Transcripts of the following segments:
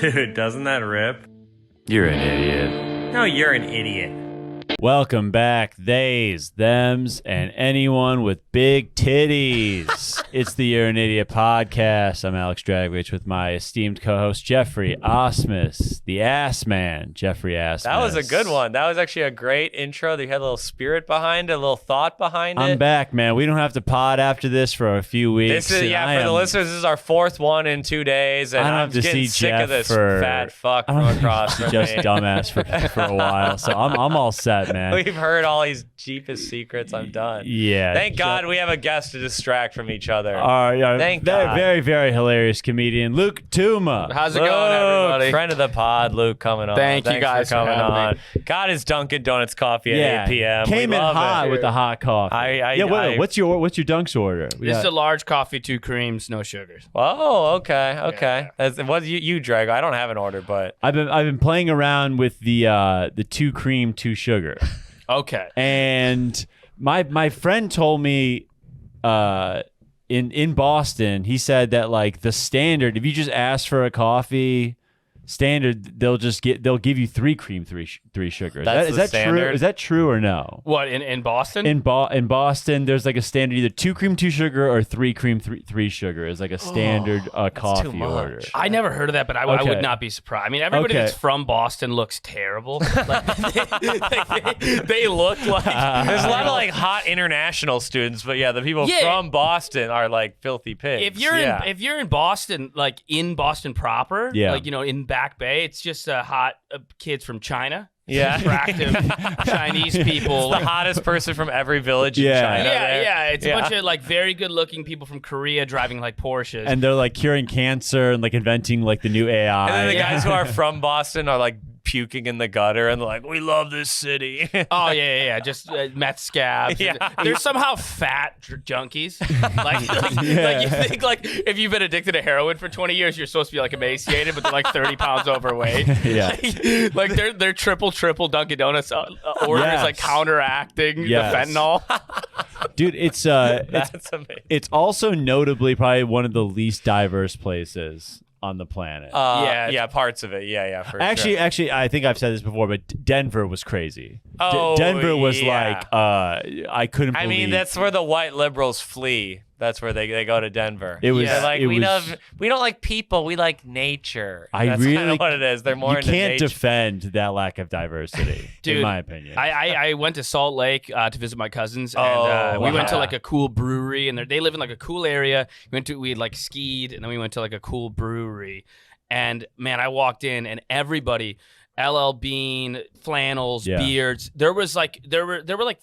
Dude, doesn't that rip? You're an idiot. No, you're an idiot. Welcome back, theys, thems, and anyone with big titties. It's the You're an Idiot podcast. I'm Alex Dragovich with my esteemed co-host, Geoffrey Osmus, the ass man, Geoffrey Osmus. That was a good one. That was actually a great intro. They had a little spirit behind it, a little thought behind it. I'm back, man. We don't have to pod after this for a few weeks. This is, for the listeners, this is our fourth one in 2 days, and I'm getting sick of this fat fuck from across from just me. dumbass for a while, so I'm all set, man. We've heard all these deepest secrets. I'm done. Yeah. Thank God we have a guest to distract from each other. Thank God. Very, very hilarious comedian, Luke Touma. How's it going, everybody? Friend of the pod, Luke, coming on. Thanks you guys for coming having on. Got his Dunkin' Donuts coffee at 8 p.m. Came we in love hot it. with the hot coffee. What's your Dunks order? This is a large coffee, 2 creams, no sugars. Oh, okay. What you Drago? I don't have an order, but I've been playing around with the 2 cream, 2 sugar. Okay. And my friend told me in Boston, he said that like the standard, if you just ask for a coffee standard, they'll give you 3 cream, 3 sugar. Is that true? Is that true or no? What, in Boston? In Boston, there's like a standard either 2 cream, 2 sugar or 3 cream, 3 sugar is like a standard coffee order. I never heard of that, but I would not be surprised. I mean, everybody that's from Boston looks terrible. Like, they look like there's a lot of like hot international students, but yeah, the people from Boston are like filthy pigs. If you're in Boston, like in Boston proper, like in Back Bay, it's just hot kids from China. Yeah. Attractive Chinese people. It's the hottest person from every village in China. Yeah. It's a bunch of like very good looking people from Korea driving like Porsches. And they're like curing cancer and like inventing like the new AI. And then the guys who are from Boston are like puking in the gutter and they're like, we love this city. Oh, yeah. Just meth scabs. Yeah. They're somehow fat junkies. like you think like if you've been addicted to heroin for 20 years, you're supposed to be like emaciated, but they're like 30 pounds overweight. Yeah. Like they're triple Dunkin' Donuts orders, like counteracting the fentanyl. Dude, it's That's amazing. It's also notably probably one of the least diverse places on the planet. Parts of it. Yeah, for actually, sure. Actually, I think I've said this before, but Denver was crazy. Oh, Denver was like, I couldn't believe. I mean, that's where the white liberals flee. That's where they go to Denver. It was They're like, we don't like people, we like nature. That's really kind of what it is. They're more into You can't nature. defend that lack of diversity, Dude, in my opinion. I went to Salt Lake to visit my cousins, and we went to like a cool brewery, and they live in like a cool area. We had like skied, and then we went to like a cool brewery, and man, I walked in, and everybody, LL Bean, flannels, beards. There were like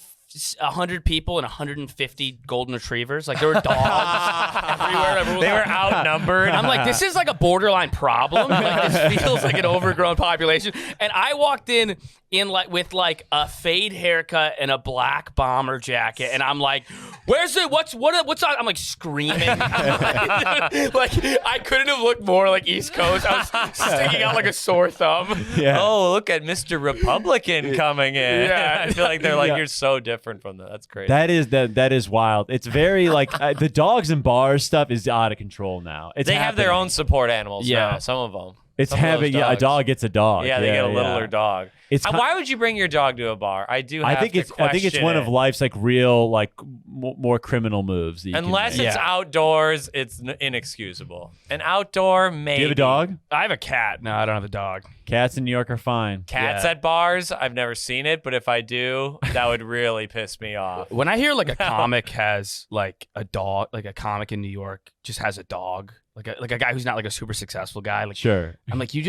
100 people and 150 golden retrievers. Like there were dogs everywhere. They were outnumbered. I'm like, this is like a borderline problem. Like this feels like an overgrown population. And I walked in with like a fade haircut and a black bomber jacket, and I'm like, what's on? I'm like screaming. Like I couldn't have looked more like East Coast. I was sticking out like a sore thumb. Yeah. Oh, look at Mr. Republican coming in. Yeah. I feel like they're like, you're so different from that. That's crazy. That is wild. It's very like the dogs and bars stuff is out of control now. They have their own support animals now, some of them. It's having a dog gets a dog. Yeah, they get a littler dog. Why would you bring your dog to a bar? I think it's one of life's like real like more criminal moves. Unless it's outdoors, it's inexcusable. An outdoor, maybe. Do you have a dog? I have a cat. No, I don't have a dog. Cats in New York are fine. Cats at bars, I've never seen it, but if I do, that would really piss me off. When I hear like a comic has like a dog, like a comic in New York just has a dog, like a guy who's not like a super successful guy. Like, sure. I'm like, you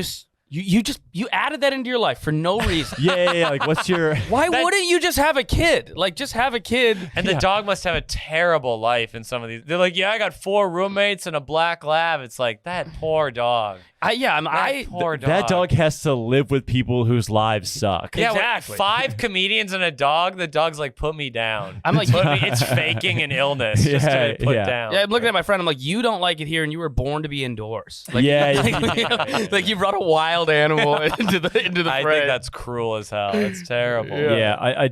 added that into your life for no reason. Yeah. Like, what's your? Why wouldn't you just have a kid? Like, just have a kid. And the dog must have a terrible life in some of these. They're like, I got 4 roommates and a black lab. It's like that poor dog. Poor dog. That dog has to live with people whose lives suck. Yeah, exactly. 5 comedians and a dog. The dog's like, put me down. I'm like, it's faking an illness just to be put down. Yeah, I'm looking at my friend. I'm like, you don't like it here, and you were born to be indoors. Like, like you brought a wild animal into the fray. I think that's cruel as hell. It's terrible. Yeah,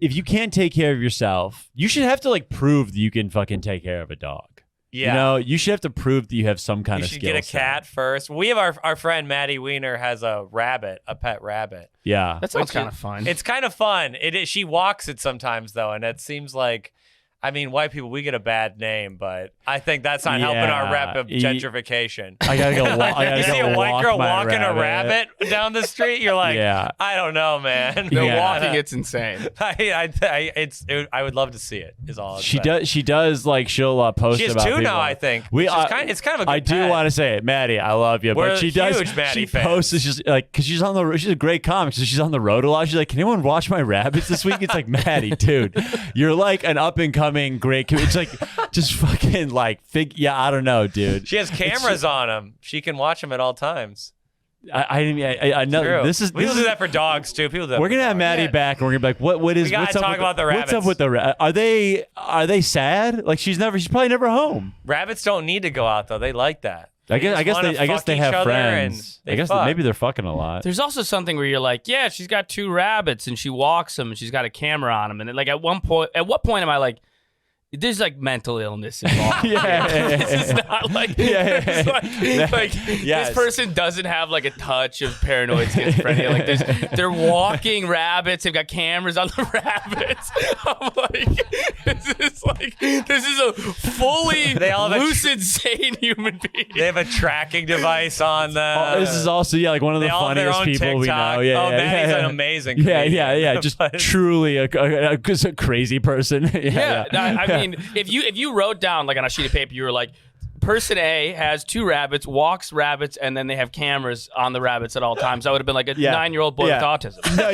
if you can't take care of yourself, you should have to like prove that you can fucking take care of a dog. Yeah. You know, you should have to prove that you have some kind You of should skill get a set. cat first. We have our friend Maddie Weiner has a pet rabbit. Yeah. That sounds Which kind of fun. It's kind of fun. It is. She walks it sometimes though, and it seems like, I mean, white people, we get a bad name, but I think that's not helping our rep of gentrification. I gotta go. You see a white girl walking a a rabbit down the street, you're like, I don't know, man. They're walking, it's insane. I would love to see it. Is all. She does. Like she'll post. She has about two people. now, I think. It's kind of a good I do pet. want to say it, Maddie. I love you, We're but she does. huge Maddie She fans. posts. It's just like because she's on the. She's a great comic, so she's on the road a lot. She's like, "Can anyone watch my rabbits this week?" It's like, Maddie, dude, you're like an up and coming great. It's like just fucking like I don't know, dude. She has cameras on them. She can watch them at all times. I know True. is People do that for dogs too. People do that we're for gonna have dogs. Maddie back, and we're gonna be like, what is? We gotta What's up talk with about the What's up rabbits. with the? Are they sad? Like she's probably never home. Rabbits don't need to go out though. They like that. I guess wanna they fuck each have other friends. and I guess fuck. maybe they're fucking a lot. There's also something where you're like, yeah, she's got 2 rabbits and she walks them and she's got a camera on them. And like at what point am I like, there's like mental illness involved. This is not like, Yes. this person doesn't have like a touch of paranoid schizophrenia. Like they're walking rabbits. They've got cameras on the rabbits. I'm like, this is a fully They all have lucid, sane human being. They have a tracking device on them. Oh, this is also like one of the They all have their funniest own people we TikTok. know. Yeah, Maddie's an amazing comedian. Just But- truly a crazy person. I mean, if you wrote down like on a sheet of paper, you were like, person A has 2 rabbits, walks rabbits, and then they have cameras on the rabbits at all times. I would have been like a 9-year-old boy with autism. No,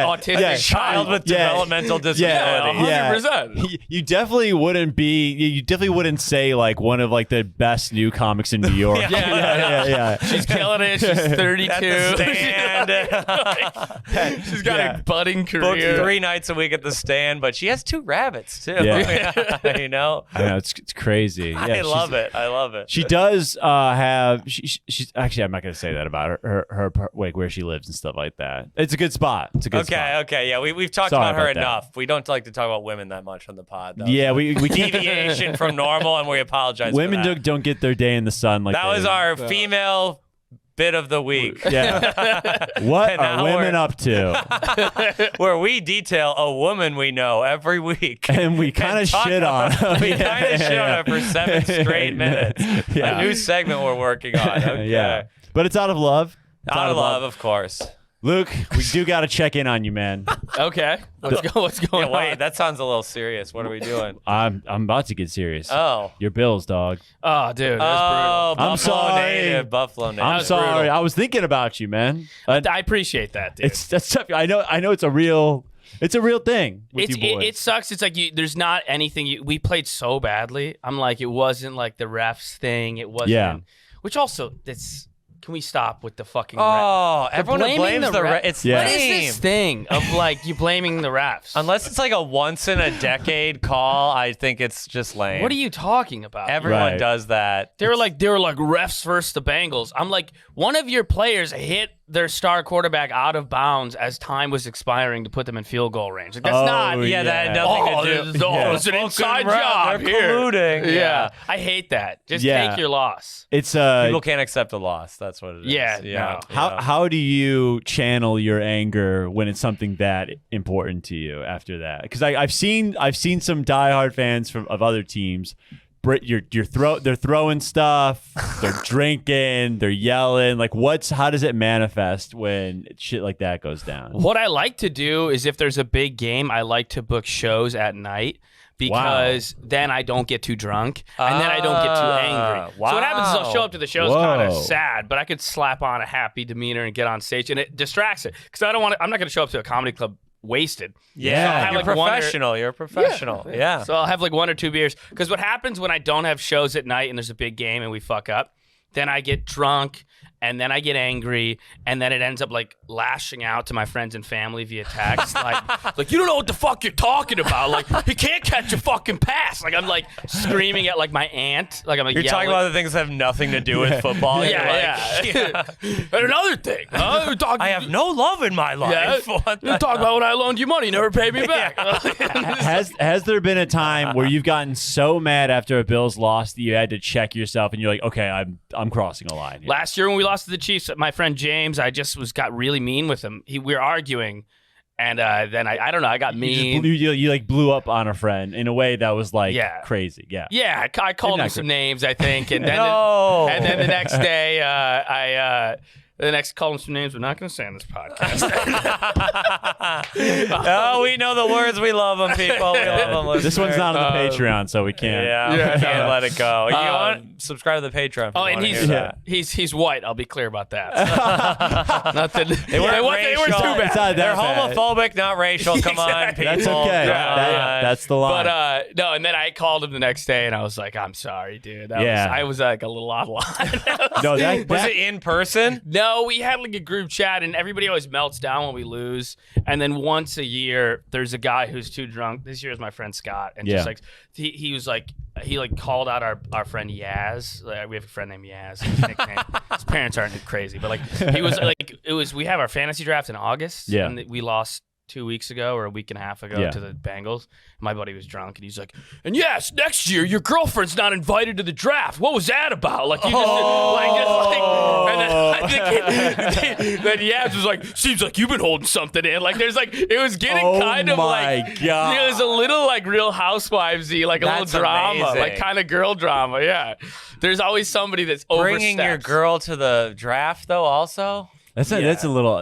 Autistic child with developmental disability. 100%. You definitely wouldn't be. You definitely wouldn't say like one of like the best new comics in New York. Yeah. She's killing it. She's 32. At the stand. She's got a budding Booked career. 3 nights a week at the stand, but she has 2 rabbits too. Yeah. You know. I know it's crazy. Yeah, I love it. She does have. She's actually. I'm not gonna say that about her like where she lives and stuff like that. It's a good spot. It's a good spot. Okay. Yeah, we've talked Sorry about her about that. enough. We don't like to talk about women that much on the pod. Though. Yeah, we can't. Deviation from normal, and we apologize. Women for that. don't get their day in the sun like That was our female bit of the week. Yeah. What And are now women we're- up to? Where we detail a woman we know every week. And we kind of talk shit on. about- We Yeah, kind of shit on her for 7 straight minutes. Yeah. A new segment we're working on. Okay. Yeah. But it's out of love. It's Out of love, of course. Luke, we do got to check in on you, man. Okay. What's going Yeah, wait, on? that sounds a little serious. What are we doing? I'm about to get serious. Oh. Your bills, dog. Oh, dude. That's Oh, I'm Buffalo sorry. native. Buffalo native. I'm was sorry. brutal. I was thinking about you, man. brutal. I appreciate that, dude. That's tough. I know it's a real thing with you boys. It sucks. It's like there's not anything. We played so badly. I'm like, it wasn't like the refs thing. It wasn't. Yeah. Which also, can we stop with the fucking Oh, They're everyone who blaming blames the ref- it's Yeah. What is lame. this thing of like you blaming the refs? Unless it's like a once in a decade call, I think it's just lame. What are you talking about? Everyone Right. does that. They were like refs versus the Bengals. I'm like, one of your players hit their star quarterback out of bounds as time was expiring to put them in field goal range. Like, that's Oh, not. Yeah, that had nothing to do. It's an inside Fucking job they're here. colluding. Yeah. I hate that. Just Yeah. take your loss. It's People can't accept a loss. That's what it is. Yeah, Yeah. no. How do you channel your anger when it's something that important to you after that? Because I've seen some diehard fans of other teams. They're throwing stuff, they're drinking, they're yelling. Like, how does it manifest when shit like that goes down? What I like to do is if there's a big game, I like to book shows at night because then I don't get too drunk and then I don't get too angry. Wow. So what happens is I'll show up to the shows Whoa. kind of sad, but I could slap on a happy demeanor and get on stage and it distracts it because I'm not going to show up to a comedy club wasted. Yeah, So I'll have, you're like, one or- professional. You're a professional. Yeah. So I'll have like 1 or 2 beers because what happens when I don't have shows at night and there's a big game and we fuck up, then I get drunk and then I get angry, and then it ends up like lashing out to my friends and family via text, like you don't know what the fuck you're talking about. Like he can't catch a fucking pass. Like I'm like screaming at like my aunt. Like I'm like You're talking about the things that have nothing to do with football. Yeah. And another thing, I have no love in my life. You talk about when I loaned you money, never paid me back. Has there been a time where you've gotten so mad after a Bills loss that you had to check yourself and you're like, okay, I'm crossing a line here. Last year when we lost to the Chiefs, my friend James, I just got really mean with him. We were arguing, and then I don't know, I got mean. You like blew up on a friend in a way that was like crazy. Yeah. Yeah, I called him some names, I think, and then the next day called him some names we're not going to say on this podcast. Oh, we know the words. We love them, people. We love them. This one's not on the Patreon, so we can't. Yeah, can't let it go. You want subscribe to the Patreon. Oh, and he's white. I'll be clear about that. Nothing. They weren't too bad. They're homophobic, not racial. Come on, people. That's okay. That's the line. But no, and then I called him the next day, and I was like, "I'm sorry, dude. I was like a little out of line." Was it in person? No, we had like a group chat, and everybody always melts down when we lose. And then once a year, there's a guy who's too drunk. This year is my friend Scott, and just like he was like he called out our friend Yaz. Like, we have a friend named Yaz. His nickname. His parents aren't crazy, but like he was like we have our fantasy draft in August. Yeah, and we lost 2 weeks ago or a week and a half ago to the Bengals. My buddy was drunk, and he's like, "And yes, next year your girlfriend's not invited to the draft. What was that about?" Like you just and then then Yabs was like, "Seems like you've been holding something in." Like there's like it was getting kind of like God. It was a little like Real Housewivesy, like a little drama, amazing. like kind of girl drama. Yeah, there's always somebody that's bringing your girl to the draft though. Also, that's a little.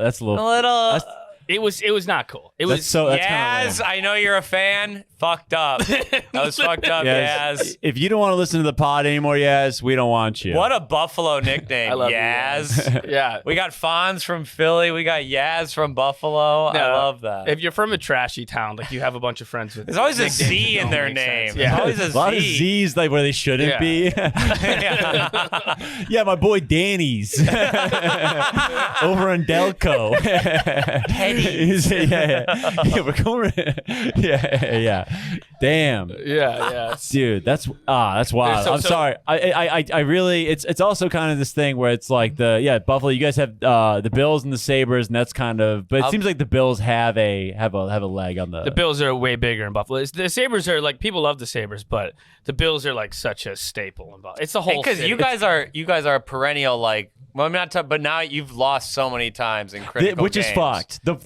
It was not cool. It was Yaz, I know you're a fan. Fucked up. That was fucked up, Yaz. If you don't want to listen to the pod anymore, Yaz, we don't want you. What a Buffalo nickname, I love Yaz. Yeah. We got Fonz from Philly. We got Yaz from Buffalo. No, I love that. If you're from a trashy town, like you have a bunch of friends with there's always a Z in their name. Yeah. Always a lot of Z's like where they shouldn't be. Yeah, my boy Danny's over in Delco. Teddy. Yeah, we're going. Yeah. Damn. Yeah. Dude, that's wild. I'm sorry. I really. It's also kind of this thing where it's like Buffalo. You guys have the Bills and the Sabres, and that's kind of. But it seems like the Bills have a leg on the. The Bills are way bigger in Buffalo. The Sabres are like people love the Sabres, but the Bills are like such a staple in Buffalo. It's the whole. Because you guys are a perennial like. Well, I'm not. But now you've lost so many times in critical which games. is fucked. The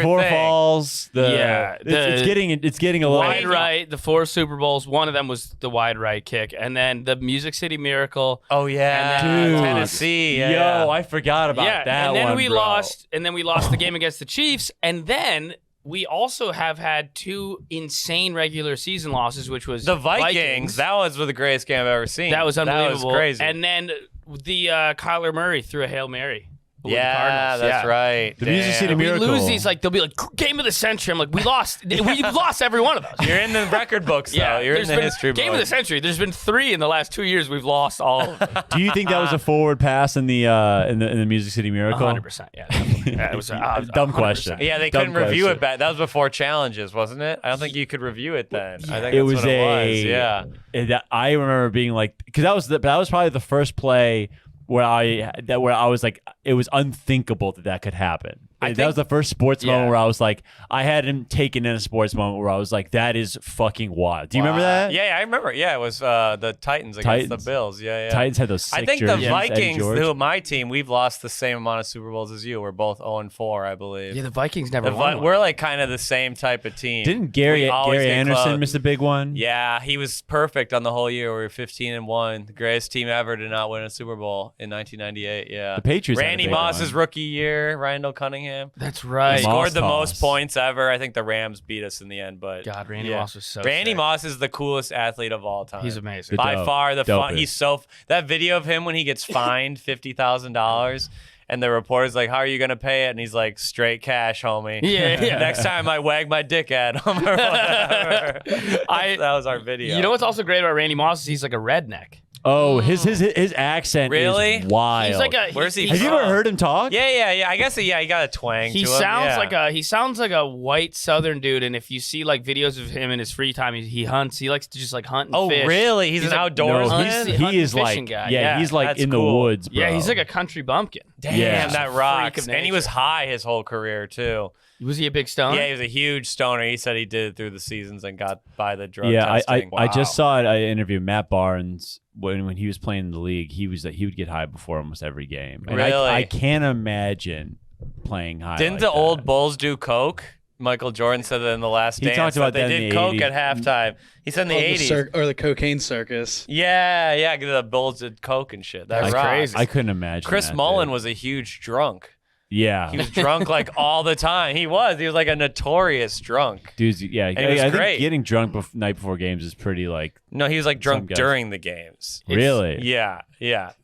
four falls. It's getting a little wide right. The 4 Super Bowls. One of them was the wide right kick, and then the Music City Miracle. Oh yeah, and then, Tennessee. Yeah. Yo, I forgot about that. And then we bro. lost. And then we lost the game against the Chiefs, and then. We also have had 2 insane regular season losses, which was the Vikings. That was the greatest game I've ever seen. That was unbelievable. That was crazy. And then the Kyler Murray threw a Hail Mary. Yeah, that's right. The Music City Miracle. We lose these, like they'll be like game of the century. I'm like, we lost. We've lost every one of those. You're in the record books, though. You're in the history books. Game of the century. There's been 3 in the last 2 years. We've lost all of them. Do you think that was a forward pass in the Music City Miracle? 100%. Yeah, it was a dumb question. Yeah, they couldn't review it back. That was before challenges, wasn't it? I don't think you could review it then. I think it was what it was. Yeah. I remember being like, because that was probably the first play where I was like, it was unthinkable that could happen. That was the first sports moment where I was like, I hadn't taken in a sports moment where I was like, that is fucking wild. Do you remember that? Yeah, I remember. Yeah, it was the Titans against the Bills. Yeah. Titans had those sick I think the jerseys, Vikings, who are my team, we've lost the same amount of Super Bowls as you. We're both 0-4, I believe. Yeah, the Vikings never won. We're like kind of the same type of team. Didn't Gary Anderson miss a big one? Yeah, he was perfect on the whole year. We were 15-1, the greatest team ever to not win a Super Bowl in 1998. Yeah, the Patriots. Randy Moss's rookie year, Randall Cunningham. That's right. He scored the most points ever. I think the Rams beat us in the end, but God, Randy Moss was so Randy sick. Moss is the coolest athlete of all time. He's amazing. By far the fun. He's so that video of him when he gets fined $50,000 and the reporter's like, "How are you gonna pay it?" And he's like, "Straight cash, homie." Yeah. Next time I wag my dick at him or whatever. That was our video. You know what's also great about Randy Moss is he's like a redneck. Oh, his accent Really? is wild. He's like a. Where's he Have you ever from? heard him talk? Yeah. I guess he got a twang. He to him. sounds like a white Southern dude, and if you see like videos of him in his free time, he hunts. He likes to just like hunt and Oh, fish. really? He's an a- outdoorsman. he's- he is fishing like guy. yeah, he's like that's in the cool. woods, bro. Yeah, he's like a country bumpkin. Damn, Yeah. that Freak rocks. of And he was nature. high his whole career too. Was he a big stoner? Yeah, he was a huge stoner. He said he did it through the seasons and got by the drug Yeah, testing. I just saw it. I interviewed Matt Barnes when he was playing in the league. He would get high before almost every game. And Really? I can't imagine playing high. Didn't like the that. old Bulls do coke? Michael Jordan said that in The Last He Dance. talked about that they that in did the coke 80s. at halftime. He said in the Oh, 80s. or the cocaine circus. Yeah, the Bulls did coke and shit. That That's rocks. crazy. I couldn't imagine. Chris that, Mullin dude. was a huge drunk. Yeah, He was drunk like all the time. He was like a notorious drunk. dudes. Yeah, And it was I great. think getting drunk night before games is pretty like No, he was like Some drunk guys- during the games. really. Yeah.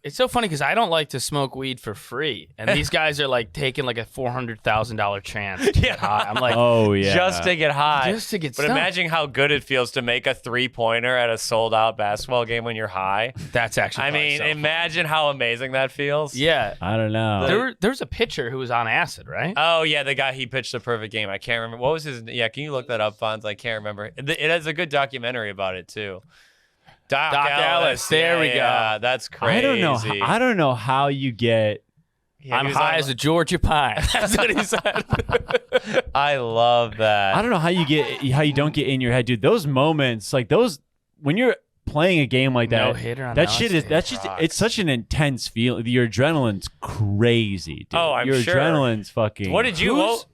It's so funny because I don't like to smoke weed for free, and these guys are like taking like a $400,000 chance. To get high. I'm like, Oh yeah. Just to get high. Just to get But stoned. imagine how good it feels to make a 3-pointer at a sold-out basketball game when you're high. that's actually. I probably mean, so fun. imagine how amazing that feels. Yeah, I don't know. there was a pitcher who was on acid, right? Oh yeah, the guy he pitched the perfect game. I can't remember what was his. Yeah, can you look that up, Fonz? I can't remember. It has a good documentary about it too. Doc Ellis, there we go. Yeah, that's crazy. I don't know how you get. Yeah, I'm he was high on- as a Georgia pine. That's what he said. I love that. I don't know how you don't get in your head, dude. Those moments, like those, when you're playing a game like that, No hitter on that the shit last is that's day. just Rocks. it's such an intense feeling. Your adrenaline's crazy, dude. Oh, I'm your sure. adrenaline's fucking. What did you? Who's-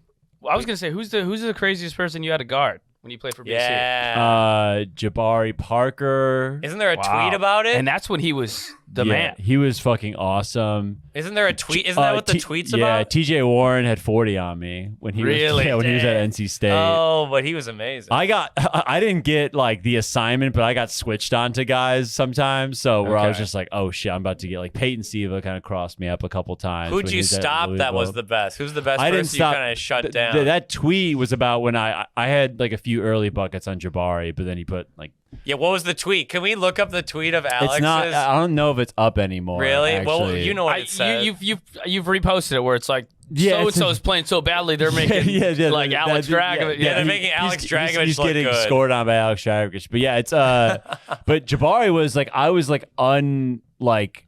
I was gonna say who's the craziest person you had to guard when you played for BC? Yeah. Jabari Parker. Isn't there a Wow. tweet about it? And that's when he was the Yeah, man. He was fucking awesome. Isn't there a tweet? Isn't that what the tweet's Yeah, about? TJ Warren had 40 on me when he Really? was when he was at Dang. NC State. Oh, but he was amazing. I didn't get like the assignment, but I got switched on to guys sometimes. So where I was Okay. just like, oh shit, I'm about to get like Peyton Siva kind of crossed me up a couple times. Who'd when you he was at stop that was Louisville. the best? Who's the best I person didn't stop. you kind of shut Th- down? that tweet was about when I had like a few early buckets on Jabari, but then he put like Yeah, what was the tweet? Can we look up the tweet of Alex's? it's not. I don't know if it's up anymore. Really? Actually. Well, you know what it says. You've reposted it where it's like Yeah, so and it's- so's playing so badly they're making like Alex Dragovich. Yeah, they're he- making Alex Dragovich he's look getting good. scored on by Alex Dragovich. But yeah, it's but Jabari was like I was like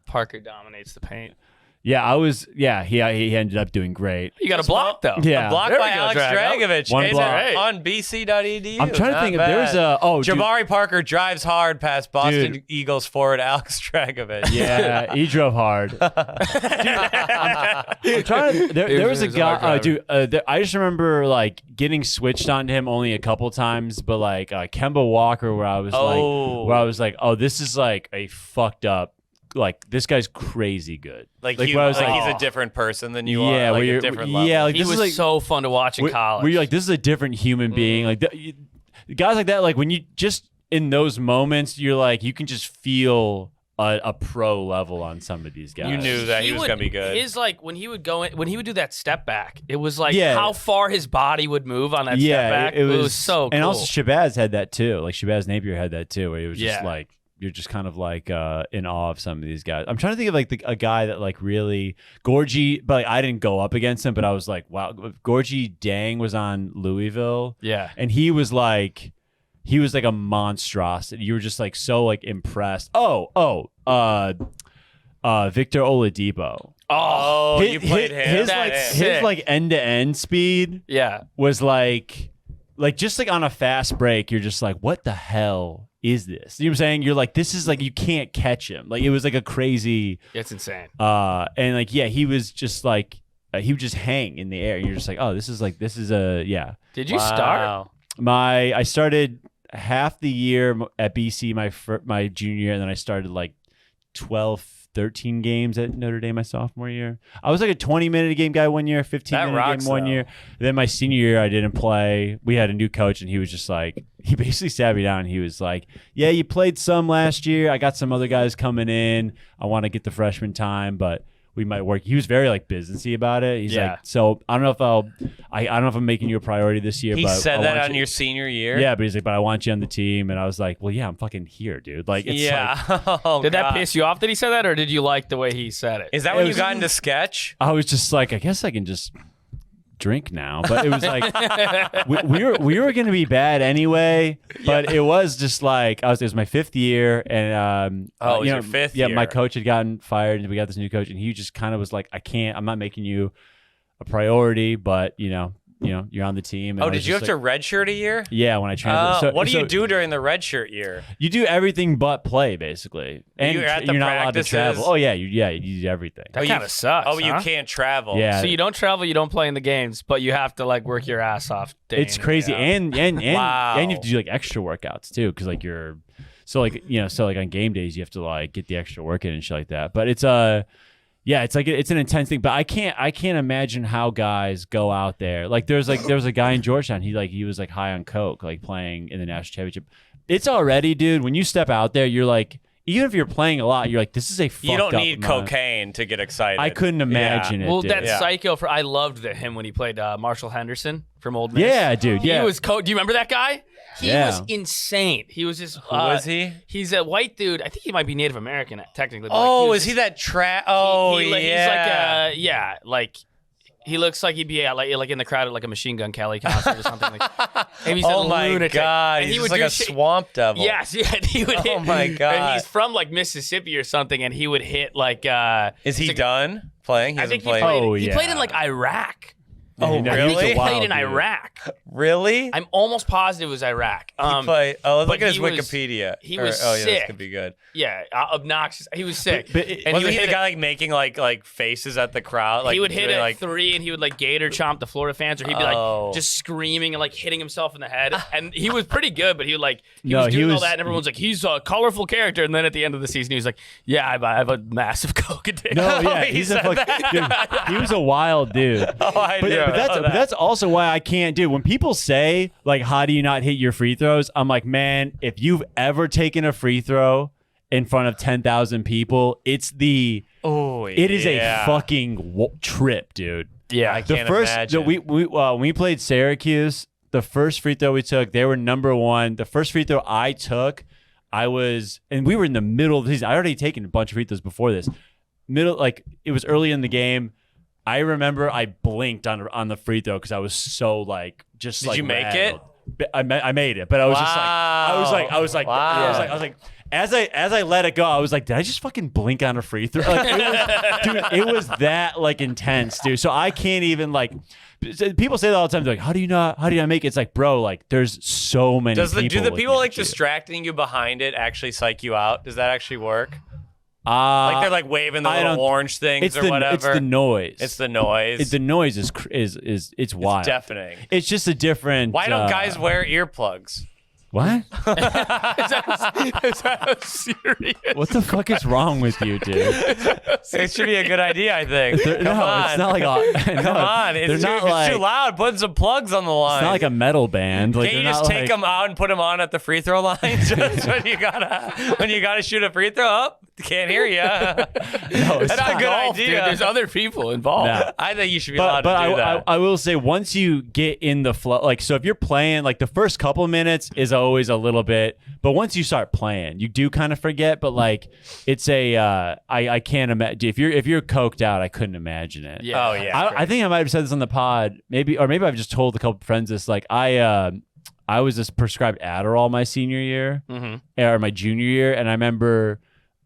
Parker dominates the paint. yeah, I was yeah, he ended up doing great. You got a block though. Yeah. A block There by we go, Alex Drago. Dragovich. One Is it block. on bc.edu. I'm trying to Not think if there was bad. dude, Jabari Parker drives hard past Boston Dude. Eagles forward Alex Dragovich. yeah, he drove hard. I'm trying to, there was a He was a hard guy, driver. I just remember like getting switched on to him only a couple times, but like Kemba Walker, where I was like, oh, this is like a fucked up, like this guy's crazy good. Like where you, I was like like, he's a different person than you yeah, are. where Like you're, a different level. yeah, like He this was is like so fun to watch in college. where you're like, this is a different human being. Like guys like that, like when you just in those moments, you're like, you can just feel a pro level on some of these guys. You knew that he was gonna be good. His like when he would go in, when he would do that step back, it was like Yeah. how far his body would move on that yeah, step back. it was so cool. And also Shabazz had that too. Like Shabazz Napier had that too, where he was just Yeah. like, you're just kind of like in awe of some of these guys. I'm trying to think of like a guy that like really Gorgie, but like, I didn't go up against him, but I was like, wow, Gorgie Dang was on Louisville, yeah. and he was like a monstrosity. You were just like so like impressed. Victor Oladipo. Oh, you played him. His That's like sick. his like end to end speed Yeah. was like just like on a fast break, you're just like, what the hell is this? You know what I'm saying? You're like, this is like, you can't catch him. Like it was like a crazy It's insane. and like yeah, he was just like he would just hang in the air. You're just like, oh, this is a yeah. Did you start? I started half the year at BC my junior year, and then I started like 13 games at Notre Dame my sophomore year. I was like a 20-minute a game guy one year, 15-minute rocks, game one though. year. Then my senior year, I didn't play. We had a new coach, and he was just like, he basically sat me down, and he was like, yeah, you played some last year. I got some other guys coming in. I want to get the freshman time, but we might work. He was very like businessy about it. He's Yeah. like, so I don't know if I don't know if I'm making you a priority this year. He but said I that want on you. your senior year. Yeah, but he's like, but I want you on the team, and I was like, well, yeah, I'm fucking here, dude. Like, it's like, Oh, Did that God. piss you off that he said that, or did you like the way he said it? Is that when you got into sketch? I was just like, I guess I can just drink now, but it was like we were gonna be bad anyway, but it was just like it was my 5th year, and it was your 5th yeah, year. my coach had gotten fired, and we got this new coach, and he just kind of was like, I'm not making you a priority, but you're on the team. And Oh, I was did you have just to redshirt a year? Yeah, when I transferred. What do you do during the redshirt year? You do everything but play, basically, and You're at the you're not allowed to practices? travel. Oh yeah, you do everything. That kind of sucks. Oh, you huh? can't travel. Yeah. So you don't travel, you don't play in the games, but you have to like work your ass off. Day It's in and crazy, day out. and Wow. and you have to do like extra workouts too, because like so like on game days you have to like get the extra work in and shit like that. But it's yeah, it's like it's an intense thing. But I can't imagine how guys go out there. Like there was a guy in Georgetown. He was like high on coke, like playing in the national championship. It's already, dude. When you step out there, you're like, even if you're playing a lot, you're like, this is a fucked You don't up need amount. cocaine to get excited. I couldn't imagine it. Well, dude. that Yeah. psycho I loved him when he played Marshall Henderson from Old Miss. Yeah, dude. Yeah. He was do you remember that guy? He Yeah. was insane. He was just Who was he? He's a white dude. I think he might be Native American technically. But Oh, like, is he that Oh, He's like like he looks like he'd be like in the crowd at like a Machine Gun Kelly concert or something like. And he's Oh a my lunatic. God, And he's he just would like do a shit- swamp devil. Yes, yeah, he would hit. Oh my God. And he's from like Mississippi or something, and he would hit like. Is he like- done playing? He I hasn't think he played. played. Oh, He yeah. played in like Iraq. Oh, No, really? He was a He wild played in dude. Iraq. Really? I'm almost positive it was Iraq. He played. Oh, let's but look at his he was- Wikipedia. he Or- was oh, yeah, this sick. could be good. Yeah, obnoxious. He was sick. But and Wasn't would he the hit guy like making like faces at the crowd? Like he would hit doing, a like 3 and he would like gator chomp the Florida fans, or he'd be Oh. like just screaming and like hitting himself in the head. And he was pretty good, but he would like he No, was he doing all was- that, and everyone's like, he's a colorful character. And then at the end of the season, he was like, yeah, I have a massive coke addiction. No, yeah, He he's a said fuck, dude, he was a wild dude. Oh, I But, do. but that's also why I can't do. When people say like, "How do you not hit your free throws?" I'm like, man, if you've ever taken a free throw in front of 10,000 people, it is a fucking trip, dude. Yeah, I The can't first imagine. when we played Syracuse, the first free throw we took, they were number 1. The first free throw I took, and we were in the middle of the season. I already taken a bunch of free throws before this. It was early in the game. I remember I blinked on the free throw because I was so like just. Did like you make rattled. I made it, but I was just like I was like as I let it go, I was like, did I just fucking blink on a free throw? Like, it was that like intense, dude. So I can't even like. People say that all the time. They're like, how do you not make it? It's like, bro, like there's so many. Do the people looking like at you. distracting you behind it actually psych you out? Does that actually work? Like they're like waving the little orange things or whatever. It's the noise. It's the noise. The noise is it's wild. It's deafening. It's just a different. Why don't guys wear earplugs? What? is that serious? What the fuck is wrong with you, dude? It should be a good idea, I think. Come on. It's not like Come on. It's too loud. Putting some plugs on the line. It's not like a metal band. Like, Can't you they're just not take like- them out and put them on at the free throw line? Just when you gotta shoot a free throw up? Can't hear you. No, it's That's a not. good Golf, idea. dude. There's other people involved. No. I think you should be allowed But to do that. I will say, once you get in the flow, like, so if you're playing, like the first couple minutes is always a little bit, but once you start playing, you do kind of forget. But like, it's I can't imagine if you're coked out, I couldn't imagine it. Yeah. Oh yeah. I think I might have said this on the pod, maybe I've just told a couple friends this. Like I was just prescribed Adderall my senior year or my junior year, and I remember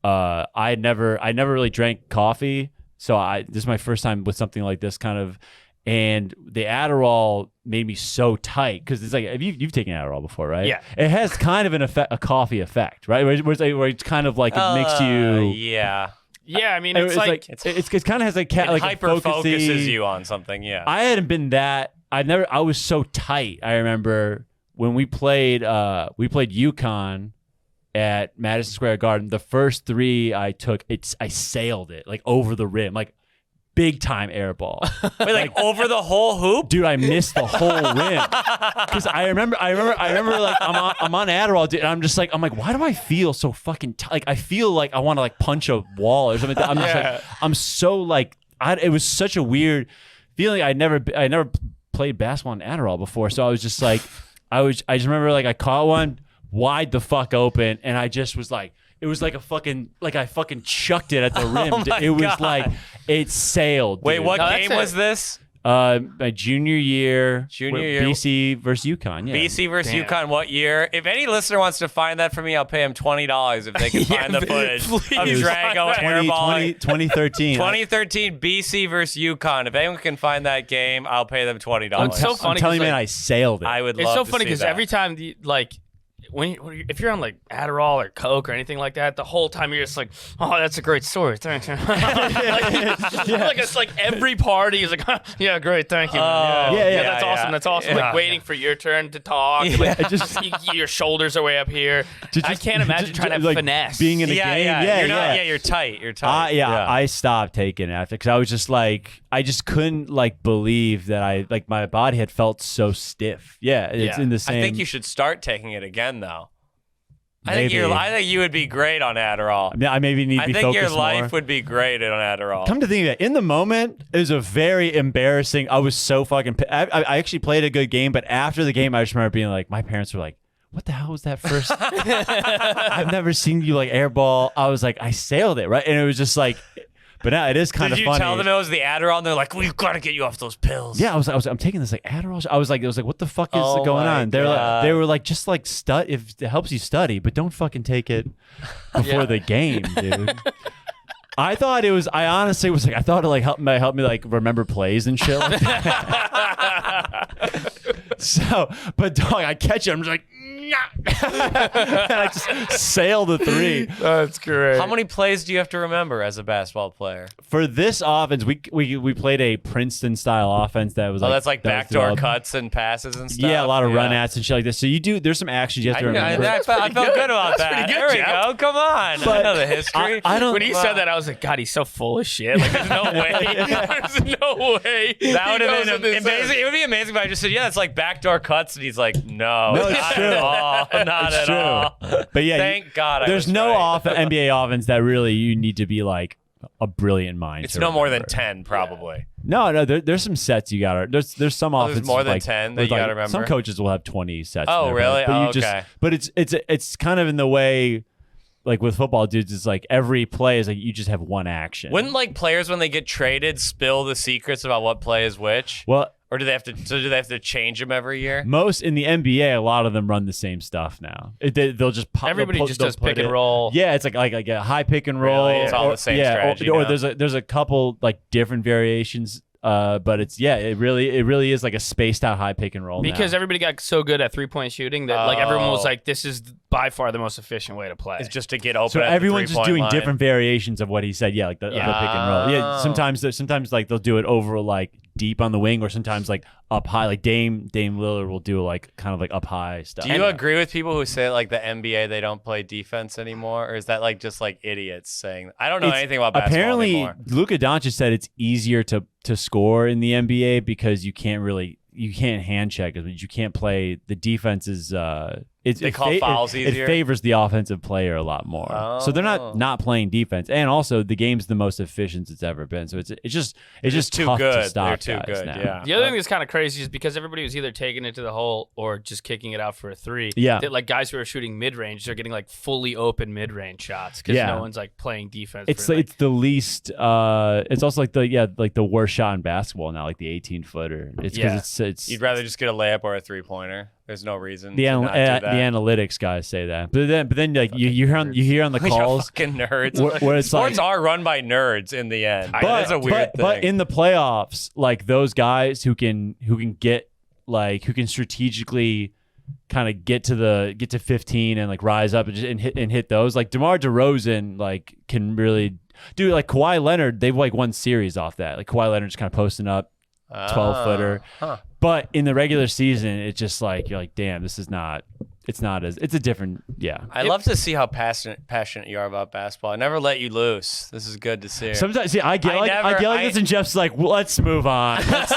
I never really drank coffee, so this is my first time with something like this kind of, and the Adderall made me so tight because it's like you've taken Adderall before, right? Yeah. It has kind of a coffee effect, right? Where it's kind of like it makes you. Yeah. Yeah, I mean, it's like it kind of has like It like hyper a focuses focusy- you on something. Yeah. I hadn't been that. I was so tight. I remember when we played UConn at Madison Square Garden. The first 3 I took, I sailed it like over the rim. Like big time air ball. Wait, like over the whole hoop? Dude, I missed the whole rim. Because I remember like I'm on Adderall, dude, and I'm like, why do I feel so fucking like I feel like I want to like punch a wall or something. I'm just like, I'm so like, it was such a weird feeling. I never played basketball on Adderall before, so I was just like, I just remember like I caught one wide the fuck open, and I just was like, it was like I fucking chucked it at the rim. It was God. Like it sailed. Wait, dude. what game was this? My junior year. BC versus UConn. Yeah. BC versus UConn. What year? If any listener wants to find that for me, I'll pay him $20 if they can find the footage of Drago airballing. 2013. 2013 BC versus UConn. If anyone can find that game, I'll pay them $20. It's so funny. I'm telling you, man, I sailed it. I would. It's love so to funny because every time if you're on like Adderall or Coke or anything like that, the whole time you're just like, oh, that's a great story. Thanks. It's like every party is like, yeah, great, thank you. That's awesome. That's awesome. Like waiting for your turn to talk. Like, your shoulders are way up here. I can't imagine trying to have finesse. Being in a game. You're tight. I stopped taking it after because I was just like, I just couldn't like believe that my body had felt so stiff. It's in the same. I think you should start taking it again, though. I think you would be great on Adderall. I maybe need to be focused more. I think your life would be great on Adderall. Come to think of it, in the moment, it was a very embarrassing. I was so fucking. I actually played a good game, but after the game, I just remember being like, my parents were like, "What the hell was that first? I've never seen you like airball." I was like, I sailed it, right, and it was just like. But now it is kind of funny. Did you tell them it was the Adderall? And they're like, "We've got to get you off those pills." Yeah, I'm taking this like Adderall. I was like, what the fuck is going on? They were like, just like if it helps you study, but don't fucking take it before the game, dude. I honestly was like, I thought it like helped me like remember plays and shit. Like so, but dog, I catch it. I'm just like. And I just sail the three. That's great. How many plays do you have to remember as a basketball player? For this offense, we played a Princeton style offense that was that's like backdoor cuts and passes and stuff. Yeah, a lot of run ats and shit like this. So there's some actions you have to remember. I felt good about that. There we go. Come on. But I know the history. I don't. When he said that, I was like, God, he's so full of shit. Like, there's no way. There's no way. That would have been amazing. It would be amazing if I just said, yeah, it's like backdoor cuts, and he's like, no, it's true. Not at all. But yeah, thank God. There's no NBA offense that really you need to be like a brilliant mind. It's no more than 10, probably. No. There's some sets you gotta. There's some offenses. There's more than 10 that you gotta remember. Some coaches will have 20 sets. Oh, really? Okay. But it's kind of in the way. Like with football dudes, it's like every play is like you just have one action. Wouldn't like players when they get traded spill the secrets about what play is which? Well, or do they have to change them every year? Most in the NBA, a lot of them run the same stuff now. They'll just pop. Everybody just does pick and roll. Yeah, it's like a high pick and roll. Really? It's all the same strategy. Or there's a couple like different variations. But it really is like a spaced out high pick and roll. Because everybody got so good at 3-point shooting that like everyone was like, this is by far the most efficient way to play. It's just to get open. So at everyone's the just doing line. different variations of what he said. Yeah, like the pick and roll. Yeah, sometimes like they'll do it over like deep on the wing, or sometimes like up high. Like Dame Lillard will do like kind of like up high stuff. Do you agree with people who say like the NBA they don't play defense anymore, or is that like just like idiots saying? I don't know anything about basketball anymore. Apparently, Luka Doncic said it's easier to score in the NBA because you can't hand check, but you can't play the defenses. They call fouls easier. It favors the offensive player a lot more. So they're not playing defense, and also the game's the most efficient it's ever been. So it's just too tough good. to stop They're too guys good. now. Yeah. The other thing that's kind of crazy is because everybody was either taking it to the hole or just kicking it out for a three. Yeah. That, like guys who are shooting mid range, they're getting like fully open mid range shots because no one's like playing defense. It's the least. It's also like the worst shot in basketball now, like the 18-footer. It's because it's. You'd rather just get a layup or a 3-pointer. There's no reason. The to not do that. The analytics guys say that, but then like you hear on the calls, fucking nerds. Where it's sports like, are run by nerds in the end. That's a weird thing. But in the playoffs, like those guys who can get like who can strategically kind of get to 15 and like rise up and hit those. Like DeMar DeRozan like can really do like Kawhi Leonard. They've like won series off that. Like Kawhi Leonard just kind of posting up 12-footer. Huh. But in the regular season, it's just like you're like, damn, this is not. it's not as it's a different I love to see how passionate you are about basketball. I never let you loose. This is good to see. Sometimes I get like this, and Jeff's like, well, let's move on. Let's,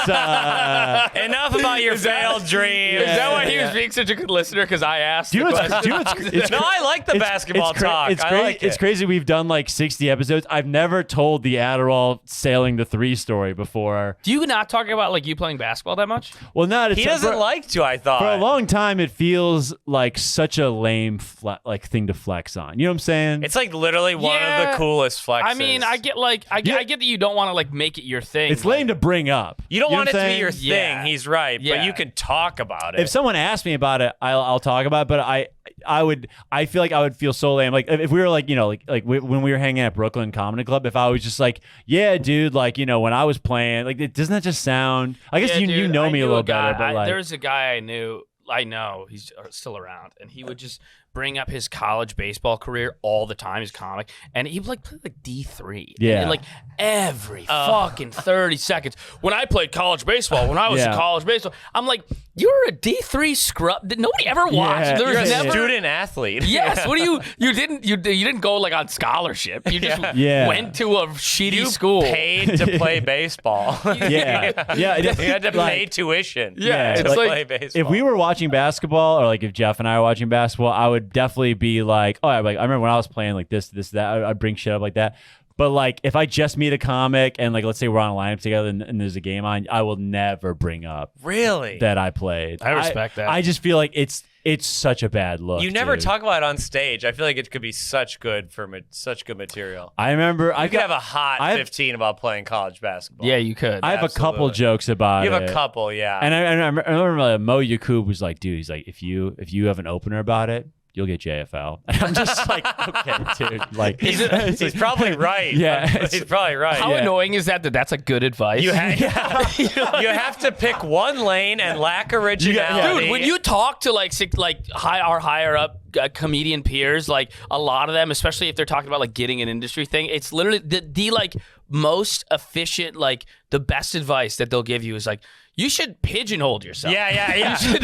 enough about your failed dreams. Is that why he was being such a good listener? Because I asked. No, I like the basketball talk. It's crazy. We've done like 60 episodes. I've never told the Adderall sailing the 3 story before. Do you not talk about like you playing basketball that much? Well, not. He doesn't like to. I thought for a long time it feels like such a lame thing to flex on. You know what I'm saying? It's like literally one of the coolest flexes. I mean, I get that you don't want to like make it your thing. It's lame to bring up. You don't want it to be your thing. Yeah. He's right, Yeah. but you can talk about it. If someone asked me about it, I'll talk about it. But I feel like I would feel so lame. Like if we were like, like when we were hanging at Brooklyn Comedy Club, if I was just like, yeah, dude, like, when I was playing, like, doesn't that just sound, I guess you know me a little better, but like. There's a guy I know, he's still around, and he would just bring up his college baseball career all the time, his comic, and he would like play like D3. Yeah. And like every fucking 30 seconds. When I played college baseball, when I was in college baseball, I'm like, you're a D3 scrub. Did nobody ever watch? Yeah. You're There's a student athlete. Yes. What do you didn't go like on scholarship. You just went to a shitty school. Paid to play baseball. Yeah. You had to pay tuition. Yeah, to it's play like, baseball. If we were watching basketball, or like if Jeff and I were watching basketball, I would definitely be like, I remember when I was playing like this, that. I'd bring shit up like that. But like, if I just meet a comic and like, let's say we're on a lineup together and there's a game on, I will never bring up really that I played. I respect that. I just feel like it's such a bad look. You never dude. talk about it on stage. I feel like it could be such good material. I remember You could have a hot 15 about playing college basketball. Yeah, you could. I have a couple jokes about it. You have a couple, yeah. And I remember Mo Yakub was like, dude, he's like, if you have an opener about it, you'll get JFL. And I'm just like, okay, dude. Like, he's probably right. Yeah, he's probably right. How annoying is that that's a good advice? You have to pick one lane and lack originality. Dude, when you talk to our higher up comedian peers, like a lot of them, especially if they're talking about like getting an industry thing, it's literally the like most efficient, like the best advice that they'll give you is like, you should pigeonhole yourself. Yeah. You should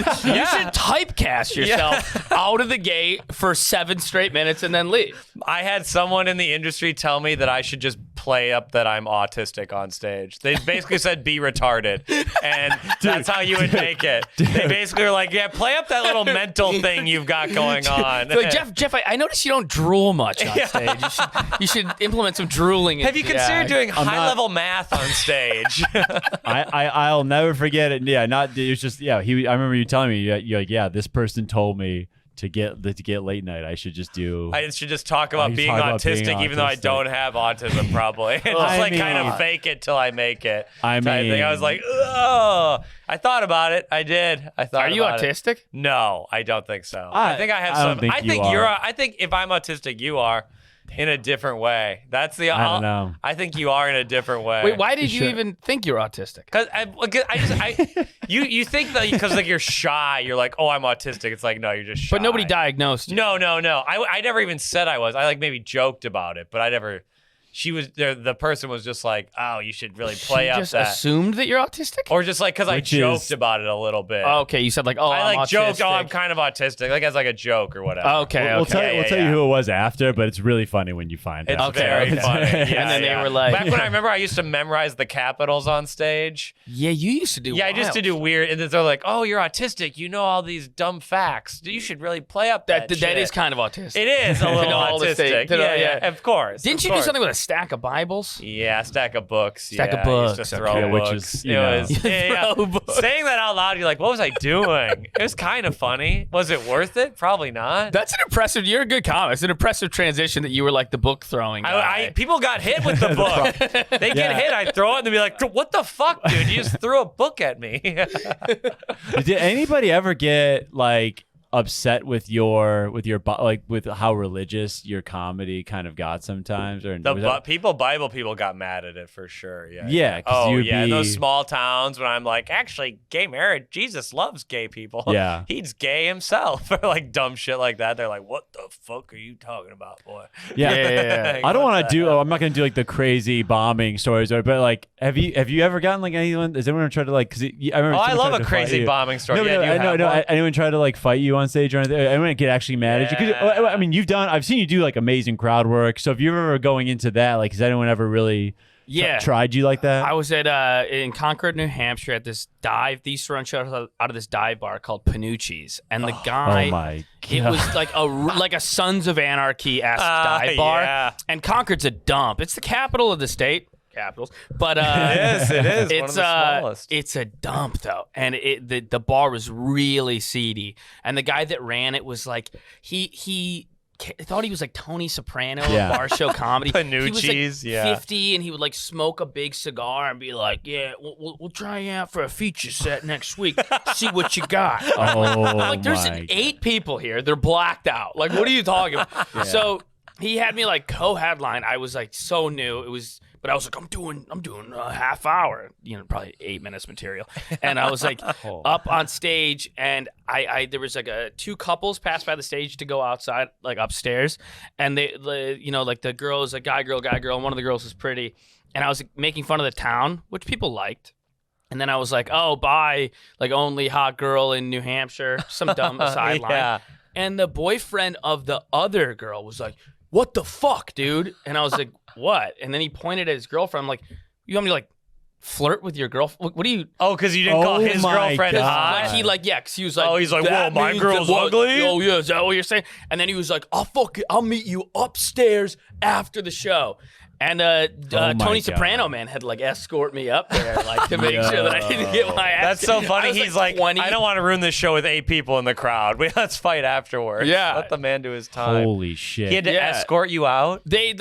typecast yourself out of the gate for 7 straight minutes and then leave. I had someone in the industry tell me that I should just play up that I'm autistic on stage. They basically said, be retarded. And that's how you would make it. They basically were like, yeah, play up that little mental thing you've got going on. Like, Jeff, I noticed you don't drool much on stage. You should implement some drooling. Have you considered doing high-level math on stage? I'll never forget it. Yeah, it was just I remember you telling me you're like, yeah, this person told me to get late night, I should just talk about being autistic, even though I don't have autism, probably. And just kind of fake it till I make it. I was like, oh, I thought about it. I did. Are you autistic? No, I don't think so. I think I have some. I think if I'm autistic, you are. In a different way. That's the. I don't know. I think you are in a different way. Wait, why did you even think you're autistic? Because you think that because like you're shy, you're like, oh, I'm autistic. It's like, no, you're just shy. But nobody diagnosed you. No. I never even said I was. I like maybe joked about it, but I never. She was there. The person was just like, "Oh, you should really play up that." Just assumed that you're autistic, or just like because I joked about it a little bit. Oh, okay, you said like, "Oh, I I'm joked. autistic. Oh, I'm kind of autistic," like as like a joke or whatever. Okay, we'll tell you who it was after, but it's really funny when you find out. It's very funny. And then they were like, back when I remember, I used to memorize the capitals on stage. Yeah, you used to do. Yeah, I used to do weird, and then they're like, "Oh, you're autistic. You know all these dumb facts. You should really play up that." That is kind of autistic. It is a little autistic. Yeah, of course. Didn't you do something with a stack of Bibles? Yeah, stack of books. Stack of books. I used to throw books. Which is, books. Saying that out loud, you're like, what was I doing? It was kind of funny. Was it worth it? Probably not. That's an impressive. You're a good comic. It's an impressive transition that you were like the book throwing guy. People got hit with the book. They get hit. I throw it and they'd be like, what the fuck, dude? You just threw a book at me. Did anybody ever get like upset with your like with how religious your comedy kind of got sometimes, or Bible people got mad at it for sure. Yeah. In those small towns when I'm like, actually, gay marriage, Jesus loves gay people. Yeah, he's gay himself, or like dumb shit like that. They're like, what the fuck are you talking about, boy? Yeah. I don't want to do. I'm not gonna do like the crazy bombing stories, but like, have you ever gotten like anyone? Has anyone tried to like? Because I remember. I love a crazy bombing story. No, anyone tried to like fight you on on stage or anything? I wouldn't get actually mad at you. 'Cause, I mean, I've seen you do like amazing crowd work. So if you're ever going into that, like, has anyone ever really tried you like that? I was at in Concord, New Hampshire at this dive. They used to run shows out of this dive bar called Panucci's, and the guy, oh my God. It was like a Sons of Anarchy-esque dive bar. Yeah. And Concord's a dump. It's the capital of the state. Capitals, but it is. It's one of the smallest. It's a dump though, and the bar was really seedy. And the guy that ran it was like he thought he was like Tony Soprano of bar show comedy. Panucci's, he was like 50, and he would like smoke a big cigar and be like, "Yeah, we'll try you out for a feature set next week. See what you got." I'm like, there's 8 people here. They're blacked out. Like, what are you talking about? Yeah. So he had me like co-headline. I was like so new. It was. But I was like, I'm doing a half hour, probably 8 minutes material. And I was like up on stage, and I there was like 2 couples passed by the stage to go outside, like upstairs. And they like the girls, a guy, girl, and one of the girls was pretty. And I was like, making fun of the town, which people liked. And then I was like, oh, bye, like only hot girl in New Hampshire, some dumb sideline. Yeah. And the boyfriend of the other girl was like, what the fuck, dude? And I was like, what? And then he pointed at his girlfriend. I'm like, you want me to like flirt with your girlfriend? What do you? Oh, because you didn't call his girlfriend hot. Like because he was like, he's like, whoa, my girl's ugly. Oh yeah, is that what you're saying? And then he was like, I'll meet you upstairs after the show. And Tony Soprano, man, had to like escort me up there, like to make sure that I didn't get my ass. That's so funny. He's like, 20. I don't want to ruin this show with 8 people in the crowd. Let's fight afterwards. Yeah, let the man do his time. Holy shit! He had to escort you out. They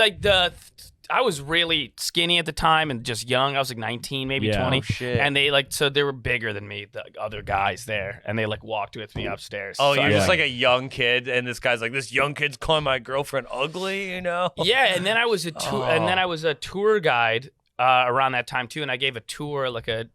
I was really skinny at the time and just young. I was like 19, maybe 20. Oh, shit. And they so they were bigger than me, the other guys there, and they like walked with me upstairs. Oh, so you're just like a young kid, and this guy's like, this young kid's calling my girlfriend ugly, Yeah, and then I was a tour guide around that time too, and I gave a tour, like a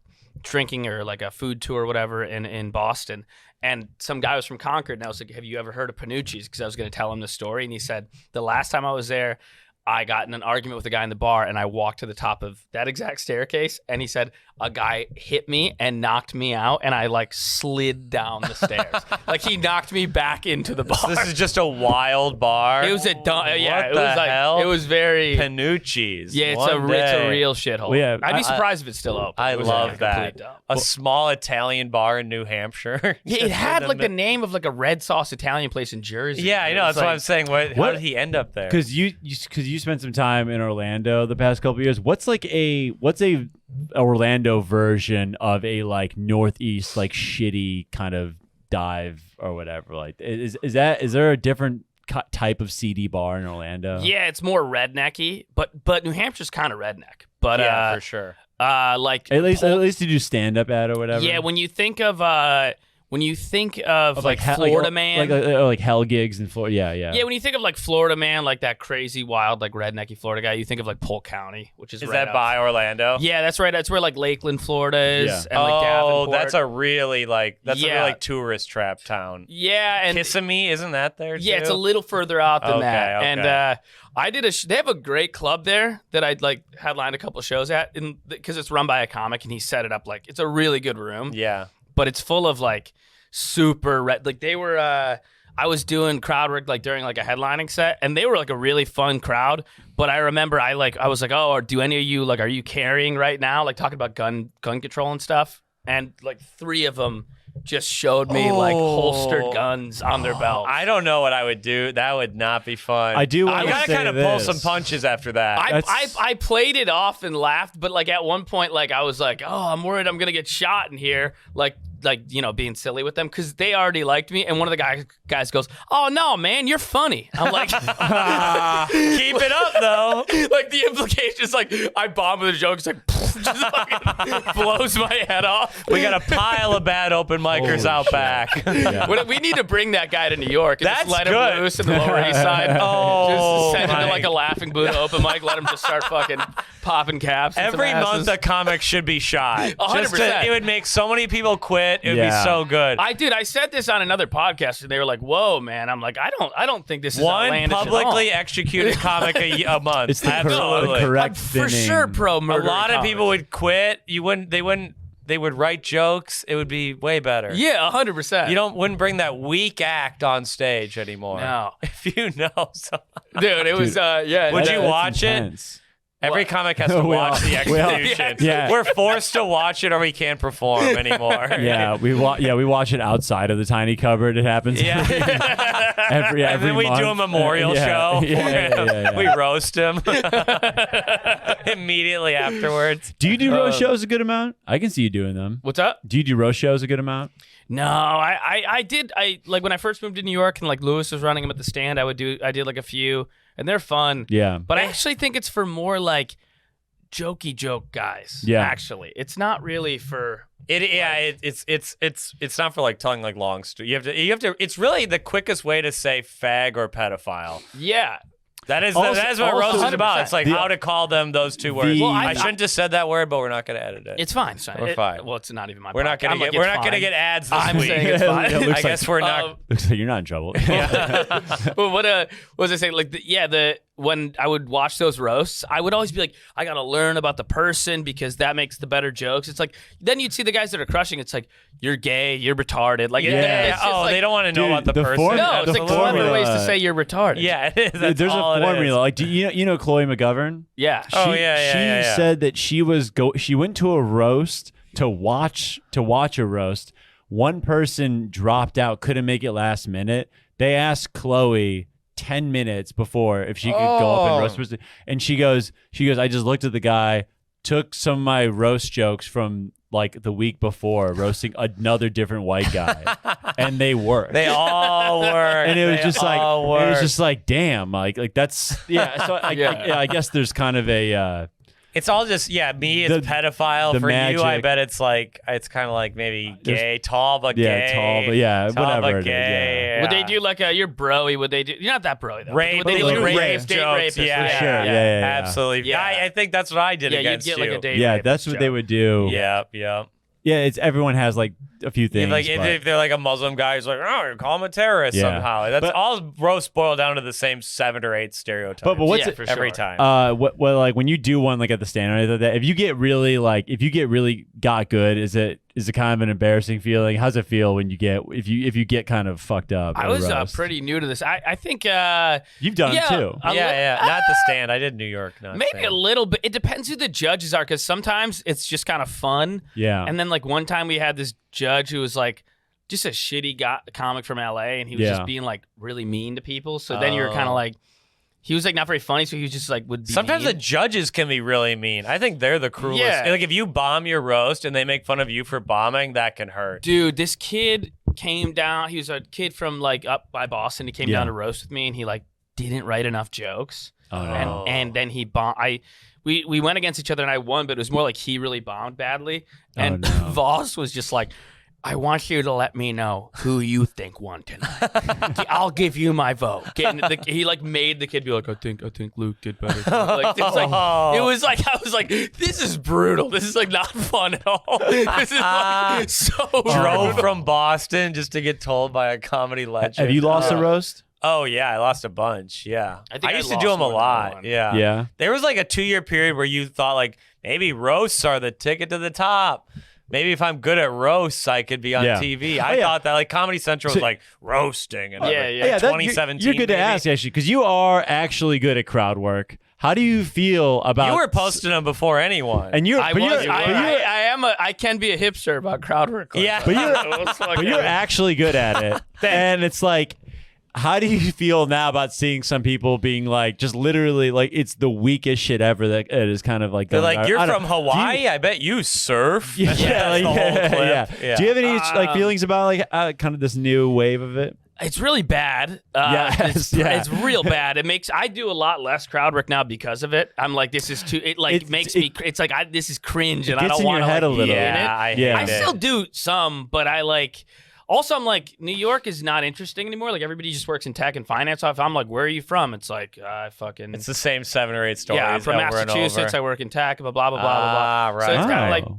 drinking or like a food tour or whatever in Boston. And some guy was from Concord, and I was like, have you ever heard of Panucci's? Because I was going to tell him the story, and he said, the last time I was there, I got in an argument with a guy in the bar, and I walked to the top of that exact staircase, and he said a guy hit me and knocked me out, and I like slid down the stairs. Like he knocked me back into the bar. So this is just a wild bar. It was a dumb. Yeah, it was hell? It was very Panucci's. Yeah, it's a real shithole. Well, yeah, I'd be surprised if it's still open. I love that. A small Italian bar in New Hampshire. Yeah, it had like the name of like a red sauce Italian place in Jersey. Yeah, I know. That's what I'm saying. How did he end up there? Because you spent some time in Orlando the past couple of years. What's a Orlando version of a like Northeast like shitty kind of dive or whatever? Like is there a different type of seedy bar in Orlando? Yeah, it's more rednecky, but New Hampshire's kind of redneck. But yeah, for sure. Like at least you do stand up at or whatever. Yeah, when you think of like Florida Man, like hell gigs in Florida, yeah. Yeah, when you think of like Florida Man, like that crazy, wild, like rednecky Florida guy, you think of like Polk County, which is right that by Orlando? Yeah, that's right. That's where like Lakeland, Florida is. Yeah. And, like, Davenport. That's a really a really tourist trap town. Yeah, and Kissimmee, isn't that there too? Yeah, it's a little further out than that. Okay. And I did they have a great club there that I'd like headlined a couple of shows at, because it's run by a comic, and he set it up like it's a really good room. Yeah, but it's full of like super like they were I was doing crowd work like during like a headlining set, and they were like a really fun crowd. But I remember I was like, oh, do any of you like, are you carrying right now? Like talking about gun control and stuff. And like 3 of them just showed me like holstered guns on their belt. I don't know what I would do. That would not be fun. I do. I gotta kind of pull some punches after that. I played it off and laughed, but like at one point, like I was like, oh, I'm worried I'm gonna get shot in here. Like being silly with them, because they already liked me. And one of the guys goes, oh no, man, you're funny. I'm like, keep it up though. Like the implication is like I bomb with a joke. It's like just fucking blows my head off. We got a pile of bad open micers out back. Yeah. We need to bring that guy to New York and That's just let good. him loose in the Lower East Side. Oh, just send him to like a Laughing Buddha open mic. Let him just start fucking popping caps. Every month a comic should be shot. 100%. It would make so many people quit. It would be so good. I said this on another podcast, and they were like, "Whoa, man!" I'm like, I don't think this is one outlandish publicly at all. executed comic a month. It's the Absolutely correct for thinning. sure. Pro murder. A lot of people would quit. They wouldn't they would write jokes, it would be way better. Yeah, 100%. You wouldn't bring that weak act on stage anymore. No. If you know someone. Dude, it was, yeah. Would That- you that's watch intense. Every comic has to We watch all- the execution. Yeah. We're forced to watch it or we can't perform anymore. Yeah, we watch it outside of the tiny cupboard. It happens. Yeah. every And then we month. do a memorial Yeah, show. yeah, for yeah, him. yeah, yeah. We roast him immediately afterwards. Do you do roast shows a good amount? I can see you doing them. What's up? Do you do roast shows a good amount? No, I did. I like when I first moved to New York and like Lewis was running them at the stand. I did like a few, and they're fun. Yeah. But I actually think it's for more like jokey joke guys. Yeah. Actually, it's not really for. It's not for like telling like long stories. You have to. It's really the quickest way to say fag or pedophile. Yeah. That is Also- that is what roast is about. 100%. It's like The- how to call them those two words. Well, I shouldn't have said that word, but we're not going to edit it. It's fine. It's fine. We're fine. Well, it's not even my. We're not going to get. We're not going to get ads this I'm week. saying it's fine. It looks I guess we're not. Looks like you're not in trouble. Well, what was I saying? Like, when I would watch those roasts, I would always be like, I gotta learn about the person because that makes the better jokes. It's like then you'd see the guys that are crushing. It's like you're gay, you're retarded. Like, Yeah. it's just Oh, like, they don't want to know Dude, about the the person. form- No, it's the like clever formula- ways to say you're retarded. Yeah, it is. That's There's a all it is. formula. Like, do you know Chloe McGovern? Yeah. Oh, She yeah. said that she went to a roast to watch a roast. One person dropped out, couldn't make it last minute. They asked Chloe 10 minutes before if she could go up and roast person. And she goes, I just looked at the guy, took some of my roast jokes from like the week before, roasting another different white guy. And they worked. They all work. And it was They just like all it work. was just like damn, like that's yeah. So I guess there's kind of a It's all just me. It's The- pedophile the for you. I magic. bet it's kind of like maybe gay, tall but yeah, gay. tall, but yeah, Tall whatever but it is, gay. Would they do like you're broy? Would they do? You're not that broy though. Rape? Would They do do rape, rape date jokes. rapist? Yeah, For sure. Yeah. absolutely. Yeah. I think that's what I did Yeah, you'd against get you. like a date Yeah, rapist that's what they joke. would do. Yep. Yeah, it's everyone has like a few things. Like but- if they're like a Muslim guy who's like, oh, you call him a terrorist Yeah. somehow. That's But- all roasts boil down to the same 7 or 8 stereotypes. but what's Yeah, it for every sure. time? what like when you do one like at the stand or anything like that, if you get really got good, is it kind of an embarrassing feeling? How's it feel when you get kind of fucked up? I at a was roast? pretty new to this. I think You've done yeah, it too. Not the stand. I did New York. Not maybe stand. a little bit. It depends who the judges are because sometimes it's just kind of fun. Yeah. And then like one time we had this judge who was like just a shitty comic from LA and he was Yeah. just being like really mean to people. So then you're kind of like, he was like not very funny. So he was just like would be Sometimes the mean. judges can be really mean. I think they're the cruelest. Yeah. Like if you bomb your roast and they make fun of you for bombing, that can hurt. Dude, this kid came down. He was a kid from like up by Boston. He came Yeah. down to roast with me and he like didn't write enough jokes. Oh, no. And then he bombed. We went against each other and I won, but it was more like he really bombed badly. And no. Voss was just like, I want you to let me know who you think won tonight. I'll give you my vote. He like made the kid be like, I think Luke did better. Like, it was like I was like, this is brutal. This is like not fun at all. This is like so Drove brutal. from Boston just to get told by a comedy legend. Have you lost a roast? Oh yeah, I lost a bunch. Yeah, I think I used to lost do them a more than lot. one. Yeah, Yeah. There was like a 2-year period where you thought like maybe roasts are the ticket to the top. Maybe if I'm good at roasts, I could be on Yeah. TV. Oh, I yeah. thought that like Comedy Central So- was like roasting and Yeah, yeah. that- 2017. You're good to maybe. ask actually because you are actually good at crowd work. How do you feel about? You were posting them before anyone. and you're. I but was. you're- but you're- I can be a hipster about crowd work. Yeah. But you're actually good at it. And it's like, how do you feel now about seeing some people being like, just literally like, it's the weakest shit ever that it is kind of like, They're going, like, you're I don't- from Hawaii? I bet you surf. Yeah, That's like, the whole clip. yeah. Do you have any like feelings about like kind of this new wave of it? It's really bad. Yes, yeah. It's real bad. I do a lot less crowd work now because of it. I'm like, this is too. It like makes me. It's like this is cringe, and I gets don't in your want to head a like, little. be in it. Yeah, I Yeah. hate I it. still do some, but I like. Also, I'm like, New York is not interesting anymore. Like everybody just works in tech and finance. So if I'm like, where are you from? It's like, I fucking. It's the same 7 or 8 stories yeah, I'm from over and Massachusetts. I over. work in tech. Blah blah blah blah blah Ah, blah. right. So it's kind of like. Oh.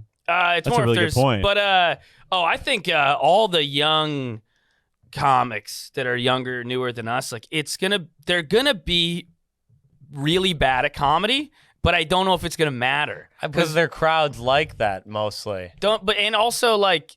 It's That's more a really if good there's, point. But I think all the young comics that are younger, newer than us, like they're gonna be really bad at comedy, but I don't know if it's gonna matter Because their crowds like that mostly. And also like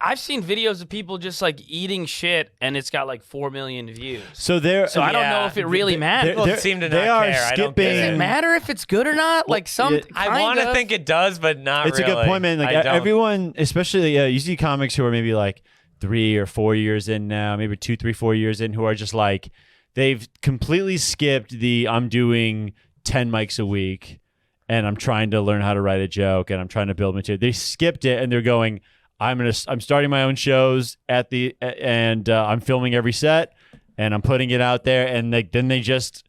I've seen videos of people just like eating shit and it's got like 4 million views. So I don't know if it really matters. People seem to not they are care. I don't skipping- get Does it. it matter if it's good or not? Like I want to think it does, but not It's really. a good point, man. Like I don't. everyone, especially you see comics who are maybe like 3 or 4 years in now, maybe 2, 3, 4 years in, who are just like they've completely skipped the I'm doing 10 mics a week and I'm trying to learn how to write a joke and I'm trying to build material. They skipped it and they're going, I'm starting my own shows and I'm filming every set and I'm putting it out there and then they just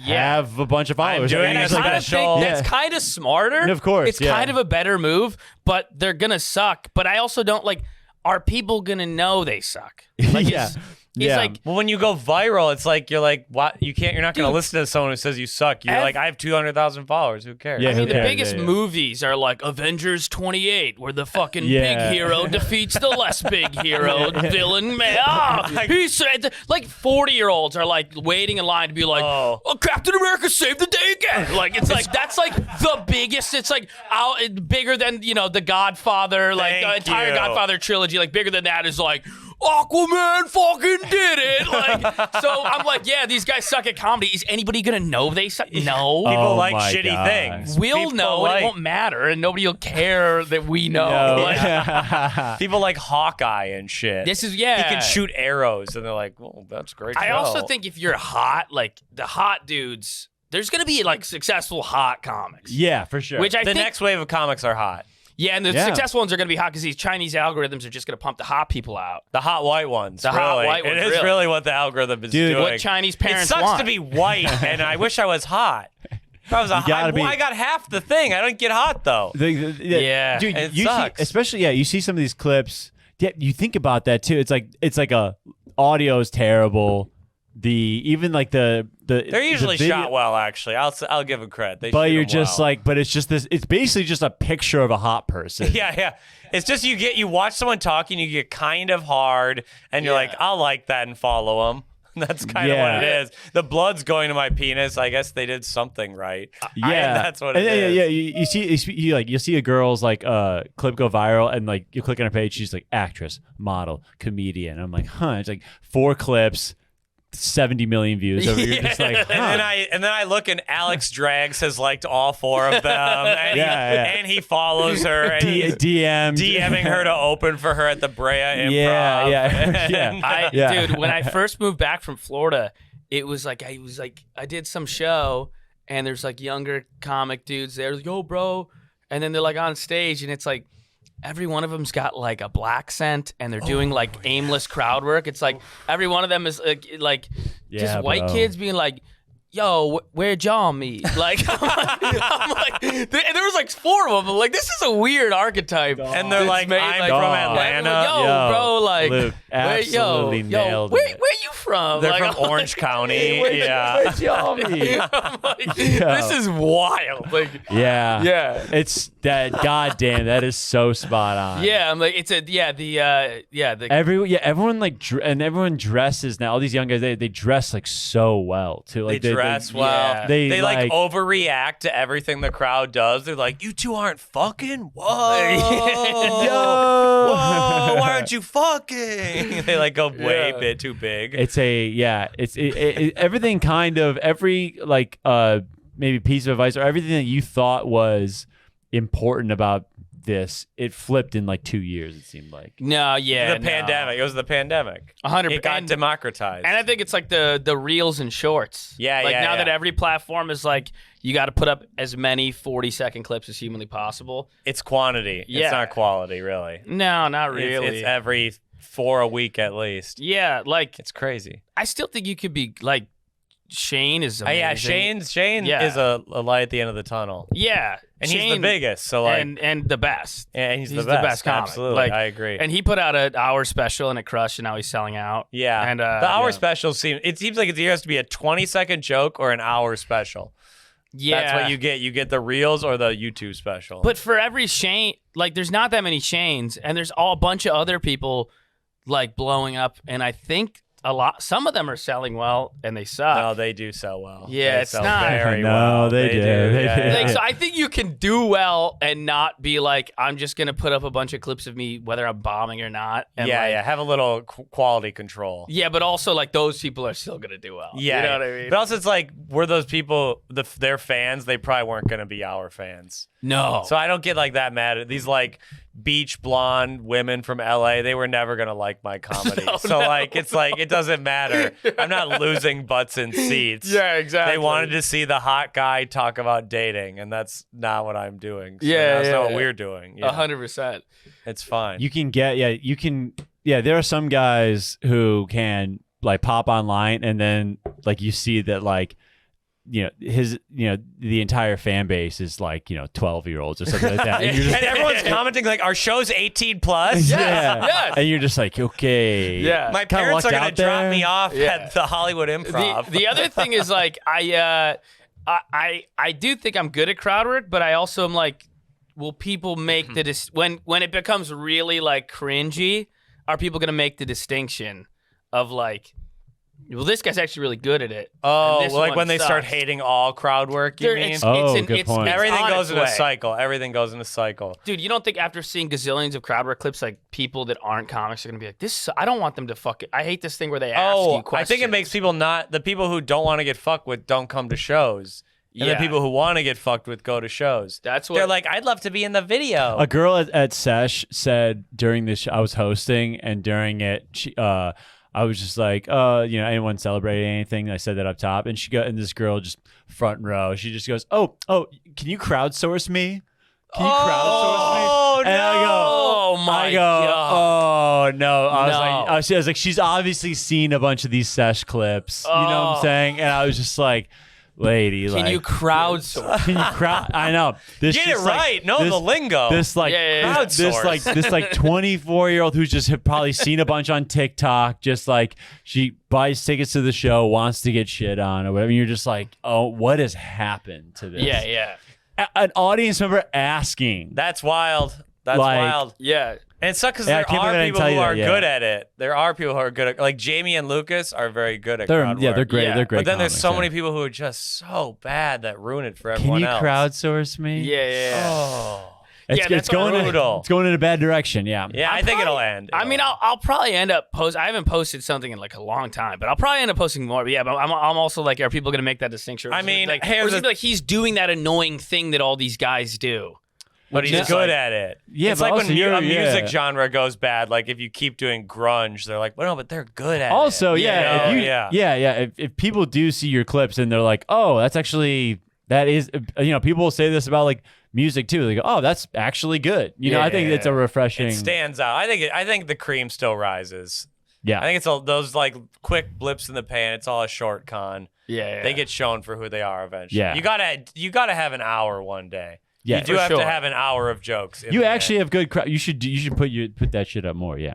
have a bunch of followers. doing And a it's like, special. That's kind of smarter. Of course, it's yeah. kind of a better move, but they're gonna suck. But I also don't like. Are people gonna know they suck? Like, Yeah. It's Yeah. like Well, when you go viral, it's like you're like, what? You're not going to Dude. listen to someone who says you suck. You're like, I have 200,000 followers. Who cares? Yeah, I mean, the Okay, biggest yeah. movies are like Avengers 28, where the fucking Yeah. big hero defeats the less big hero villain. Man, he said like 40-year-olds are like waiting in line to be like, Oh. "Oh, Captain America saved the day again!" Like it's like that's like the biggest. It's like bigger than the Godfather, like the Thank entire you. Godfather trilogy. Like bigger than that is like. Aquaman fucking did it. Like, so I'm like, yeah, these guys suck at comedy. Is anybody gonna know they suck? No. People Oh like my shitty God. things. We'll People know, and it won't matter, and nobody will care that we know. No. Like, People like Hawkeye and shit. this is He can yeah. shoot arrows, and they're like, well, that's a great. I show. also think if you're hot, like the hot dudes, there's gonna be like successful hot comics. Yeah, for sure. Which I the think, next wave of comics are hot. yeah, and the Yeah. successful ones are gonna be hot because these Chinese algorithms are just gonna pump the hot people out. The hot white ones. The really. hot white It ones, is really. really what the algorithm is Dude, doing. What Chinese It parents sucks want. to be white, and I wish I was hot. If I was a gotta hot, be- I got half the thing. I don't get hot though. Yeah. dude, It you sucks. see, especially you see some of these clips. Yeah, you think about that too. It's like a audio is terrible. Even like the They're usually the video- shot well, actually. I'll give them credit. They but shoot you're 'em just well. like, but it's just this. It's basically just a picture of a hot person. Yeah. It's just you watch someone talking, you get kind of hard, and you're like, I'll like that and follow them. That's kind of Yeah. what it is. The blood's going to my penis. I guess they did something right. That's what it And is. Yeah, you'll see a girl's like clip go viral, and like you click on her page, she's like actress, model, comedian. I'm like, huh? It's like 4 clips. 70 million views. You're just like, huh. And then I look and Alex Drags has liked all 4 of them. And, Yeah. and he follows her and he's DMing her to open for her at the Brea Improv. Yeah. Dude, when I first moved back from Florida, it was like I did some show and there's like younger comic dudes there, like, yo, bro, and then they're like on stage and it's like every one of them's got like a black scent and they're doing like aimless crowd work. It's like every one of them is like just Yeah, white bro. kids being like, yo, where'd y'all meet? Like, I'm like, and there was like 4 of them. I'm like, this is a weird archetype. And they're that's like, made, I'm like, from Dog. Atlanta. Yo, bro, like, Luke, absolutely nailed where it. you from? They're Like, from I'm Orange like, County. Where'd y'all meet? I'm like, this is wild. Like, Yeah. yeah. It's that. Goddamn, that is so spot on. Yeah, I'm like, it's a Everyone like and everyone dresses now. All these young guys, they dress like so well too. Like They dress well. yeah. They like like- overreact to everything the crowd does. They're like, you two aren't fucking? Whoa. Yo. Whoa, why aren't you fucking? They like go way Yeah. bit too big. It's everything kind of every like maybe piece of advice or everything that you thought was important about this, it flipped in like 2 years. It seemed like. no, yeah, the pandemic. It was the pandemic. 100%. It got democratized. And I think it's like the reels and shorts. Yeah, like yeah, now yeah. that every platform is like, you got to put up as many 40-second clips as humanly possible. It's quantity. Yeah. It's not quality, really. No, not really. It's every 4 a week at least. yeah, like It's crazy. I still think you could be like Shane is amazing. Yeah, Shane Yeah. is a light at the end of the tunnel. Yeah, And Shane, he's the biggest, so like, and the best. and he's he's the best. comic. Absolutely, Like, I agree. And he put out an hour special and it crushed, and now he's selling out. yeah, and the hour yeah. special seems like it either has to be a 20-second joke or an hour special. Yeah, That's what you get. You get the reels or the YouTube special. But for every Shane, like there's not that many Shanes, and there's a bunch of other people like blowing up, and I think Some of them are selling well and they suck. No, they do sell well. Yeah, They it's sell not- very No, well. they do. They Yeah, do. yeah. Like, so I think you can do well and not be like, I'm just gonna put up a bunch of clips of me whether I'm bombing or not. And Yeah, like, yeah. Have a little quality control. Yeah, but also like those people are still gonna do well. Yeah, You know what I mean? But also, it's like, were those people their fans? They probably weren't going to be our fans. No. So I don't get like that mad at these like beach blonde women from LA. They were never going to like my comedy. Like it's like it doesn't matter. I'm not losing butts in seats. Yeah, exactly. They wanted to see the hot guy talk about dating, and that's not what I'm doing. So Yeah, that's yeah, not what yeah. we're doing. Yeah. 100%. It's fine. You can get there are some guys who can like pop online and then like you see that like the entire fan base is like 12-year-olds or something like that, and, you're just, And everyone's commenting like, "Our show's 18 plus." Yes. and you're just like, okay, Yeah. My Kinda parents are lucked gonna out drop there. me off Yeah. at the Hollywood Improv. The other thing is like I do think I'm good at crowd work, but I also am like, will people make the when it becomes really like cringy? Are people gonna make the distinction of like, well, this guy's actually really good at it? Oh, and this well, like one when they start sucks. hating all crowd work, you There- mean? Good point. Everything on goes its in a way. cycle. Everything goes in a cycle. Dude, you don't think after seeing gazillions of crowd work clips, like people that aren't comics are gonna be like, this? I don't want them to fuck it. I hate this thing where they ask you Oh, questions. I think it makes people not the people who don't want to get fucked with don't come to shows. And the Yeah. people who want to get fucked with go to shows. That's what They're like, I'd love to be in the video. A girl at Sesh said during this, I was hosting, and during it, I was just like, anyone celebrating anything? I said that up top, and and this girl just front row, she just goes, oh, can you crowdsource me? Can you crowdsource me? Oh, And I go, Oh my I go, god. oh no! I was No. like, I was like, she's obviously seen a bunch of these Sesh clips. You know what I'm Oh. saying? And I was just like, lady, Can like, you crowdsource? can you crowd? I know. This Get it just, like, right. Know this- the lingo. This like Yeah. this Crowdsource. like 24-year-old who's just have probably seen a bunch on TikTok. Just like she buys tickets to the show, wants to get shit on or whatever. And you're just like, oh, what has happened to this? Yeah. An audience member asking. That's wild. That's Like- wild. Yeah. And it sucks because Yeah, I there can't believe I are didn't people tell who you are that, yeah. good at it. There are people who are good at, like Jamie and Lucas are very good at They're crowd they're work. great. Yeah. They're great. But then there's comics, so yeah. many people who are just so bad that ruin it for Can everyone you else. crowdsource me? Yeah. Oh. It's, Yeah, it's that's going brutal. it's going in a bad direction. Yeah. Yeah, I think it'll end. I mean, I'll probably end up I haven't posted something in like a long time, but I'll probably end up posting more. But yeah, but I'm also like, are people gonna make that distinction? Or I is it mean, like, here's or is it the- like he's doing that annoying thing that all these guys do? but he's just good like- at it. Yeah, it's but like when also you're- a music yeah. genre goes bad. Like if you keep doing grunge, they're like, well, no, but they're good at Also, it. yeah, You know? if you, yeah. If people do see your clips and they're like, oh, that is, people will say this about like music too. They go, oh, that's actually good. I think it's a refreshing. It stands out. I think the cream still rises. Yeah. I think it's all those like quick blips in the pan. It's all a short con. Yeah. They get shown for who they are eventually. Yeah. You gotta have an hour one day. Yeah, you do for have sure. to have an hour of jokes. in You the actually end. have good crowd. You should put that shit up more. Yeah.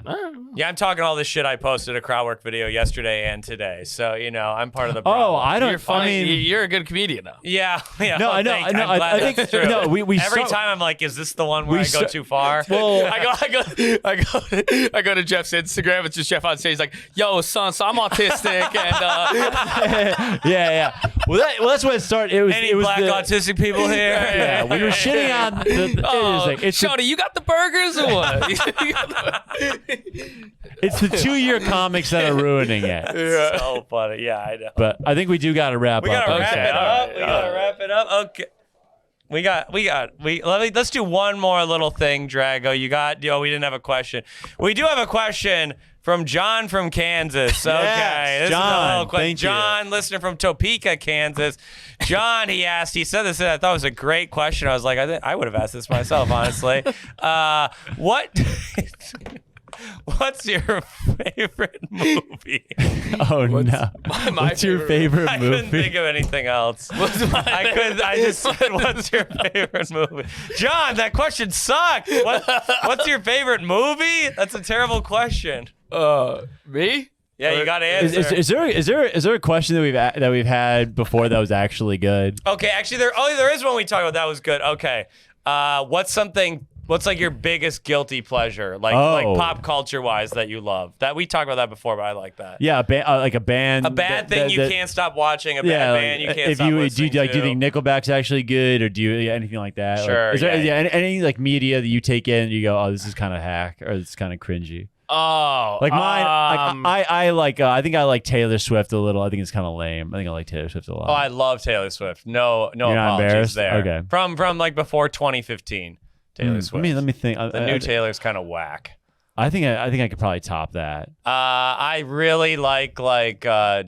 Yeah, I'm talking all this shit I posted a crowd work video yesterday and today. So, I'm part of the problem. Oh, I don't. You're funny. I mean, you're a good comedian though. Yeah. No, I know, thank- I know, I'm glad I think- that's true. no, we Every saw- time I'm like, is this the one where we I go saw- too far? well, I go to Jeff's Instagram. It's just Jeff on stage. He's like, "Yo, son, so I'm autistic," and yeah. Well, that's when it started. Any it was black the, autistic people here? Yeah, we were shitting on it's the, Shawty, you got the burgers or what? it's the 2-year comics that are ruining it. So funny. Yeah, I know. But I think we do got to wrap We up. gotta on wrap that. it up. We gotta wrap it up. Okay. Let's do one more little thing, Drago. We didn't have a question. We do have a question from John from Kansas. Okay. Yes, This is a John, little question. thank you. John, listener from Topeka, Kansas. John, he said this, and I thought it was a great question. I was like, I would have asked this myself, honestly. What's your favorite movie? Oh no! my What's your favorite I couldn't movie? think of anything else. I just said, what's your favorite movie? John, that question sucked. What's your favorite movie? That's a terrible question. Me? Yeah, you got to answer. Is there a question that we've had before that was actually good? Okay, actually, there is one we talked about that was good. Okay, what's something What's like your biggest guilty pleasure, like pop culture wise that you love? That we talked about that before, but I like that. Yeah, like a band. A bad thing you can't stop watching. A bad band you can't stop listening to. Do you think Nickelback's actually good, or do you anything like that? Sure. Like, is there any like media that you take in and you go, oh, this is kind of hack, or this is kind of cringy? Oh, like mine. I like. I think I like Taylor Swift a little. I think it's kind of lame. I think I like Taylor Swift a lot. Oh, I love Taylor Swift. No You're not apologies embarrassed? there. Okay. From like before 2015. Taylor Swift. Let me think. The new Taylor's kind of whack. I think I could probably top that. I really like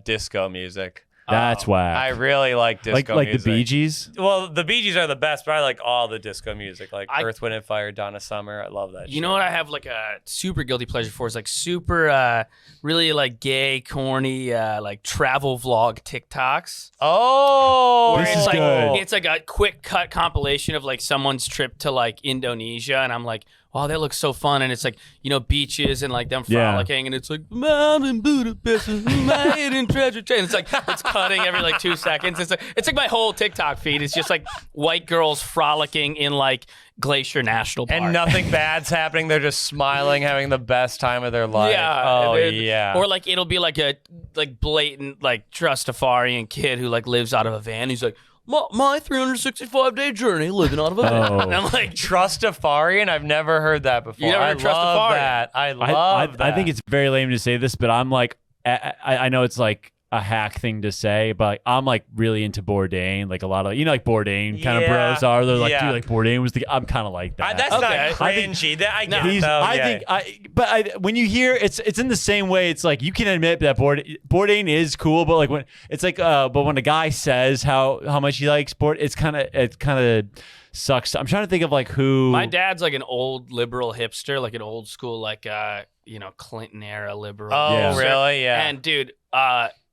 disco music. That's whack. I really like disco like music. the Bee Gees. Well, the Bee Gees are the best, but I like all the disco music, like Earth, Wind and Fire, Donna Summer. I love that. You know what I have like a super guilty pleasure for is like super really like gay, corny like travel vlog TikToks. Oh, This is like good. it's like a quick cut compilation of like someone's trip to like Indonesia, and I'm like, wow, that looks so fun. And it's like, you know, beaches and like them frolicking, and it's like Mountain Budapest, my hidden treasure chain. It's like it's cutting every like 2 seconds. It's like my whole TikTok feed. It's just like white girls frolicking in like Glacier National Park. and nothing bad's happening. They're just smiling, having the best time of their life. Yeah. Oh yeah. Or like it'll be like a like blatant like Trustafarian kid who like lives out of a van. He's like, my 365-day journey living out of a van. Oh. And I'm like, Trustafarian? I've never heard that before. You never I heard love Trustafarian? that. I love that. I think it's very lame to say this, but I'm like, I know it's like a hack thing to say, but like, I'm like really into Bourdain. Like a lot of, you know, like Bourdain kind of bros are. They're like, dude, like Bourdain was I'm kind of like that. That's Okay. not cringy. I get it, He's, though. when you hear it's in the same way. It's like you can admit that Bourdain is cool, but like when it's like, but when a guy says how much he likes Bourdain, it kind of sucks. I'm trying to think of like who. my dad's like an old liberal hipster, like an old school, like, you know, Clinton era liberal. Oh, Yeah. really? Yeah. And dude,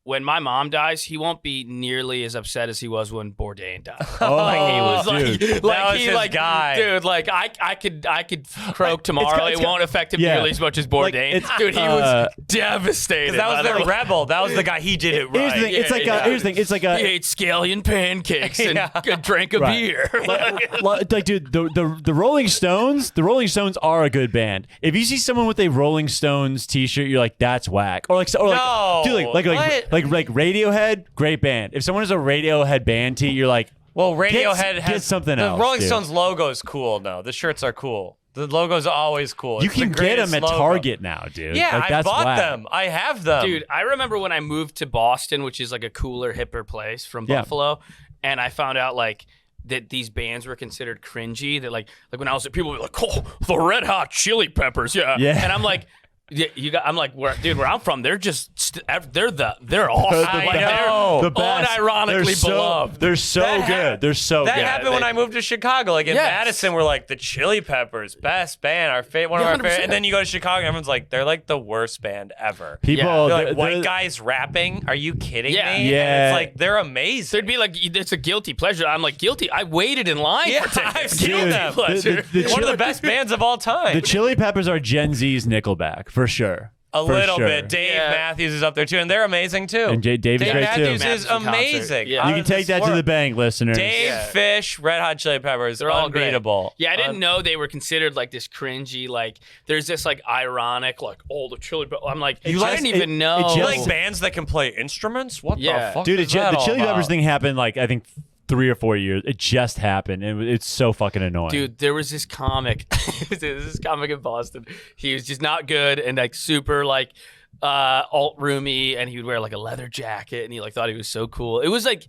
when my mom dies, he won't be nearly as upset as he was when Bourdain died. Oh, Like he was dude. like, That was he his like, guy. dude, like I could croak tomorrow. it's it won't affect him yeah. nearly as much as Bourdain. it's, Dude, he was devastated. that was by the that. rebel. That was the guy. He did it right. Here's the thing. It's like here's the thing. It's like He ate scallion pancakes and drank a Right. beer. like, dude, the Rolling Stones. The Rolling Stones are a good band. If you see someone with a Rolling Stones T-shirt, you're like, that's whack. Or like, No. dude, like Radiohead, great band. If someone has a Radiohead band tee, you're like, Well, Radiohead get has something the else, Rolling dude. Stones logo is cool. No, the shirts are cool. The logo's always cool. you It's the can get greatest them at logo. Target now, dude. Yeah, like, I that's bought whack. them. I have them. Dude, I remember when I moved to Boston, which is like a cooler, hipper place from Yeah. Buffalo, and I found out like that these bands were considered cringy. That like when I was people would be like, oh, the Red Hot Chili Peppers, yeah. Yeah. And I'm like, I'm like, where I'm from, they're just they're awesome. I Like, know. The best. unironically They're so, beloved. They're so That good. They're so That good. happened when I moved to Chicago. Like in Yes. Madison, we're like the Chili Peppers, best band, one of our 100%. favorite. And then you go to Chicago, and everyone's like, they're like the worst band ever. People, They're like they're- white guys rapping. Are you kidding Yeah. me? Yeah. And it's like they're amazing. There'd be like, it's a guilty pleasure. I'm like, guilty. I waited in line Yeah, for I've tickets. seen Guilty them. pleasure. The One of Chili- the best bands of all time. The Chili Peppers are Gen Z's Nickelback for sure. A For little sure. bit. Dave Yeah. Matthews is up there too, and they're amazing too. And Dave is great Matthews too. is Madison concert. amazing. Yeah. How You can does take this that to work? the bank, listeners. Dave Yeah. Fish, Red Hot Chili Peppers, They're all great. unbeatable. Yeah, I didn't know they were considered like this cringy, like there's this like ironic, like, oh, the Chili Peppers. I'm like, I didn't even know. it You just- like bands that can play instruments? What Yeah. the fuck Dude, is that the all Chili Peppers about? thing happened like I think 3 or 4 years. It just happened, and it's so fucking annoying. Dude, there was this comic, this comic in Boston. He was just not good and like super like alt roomy, and he would wear like a leather jacket, and he like thought he was so cool. It was like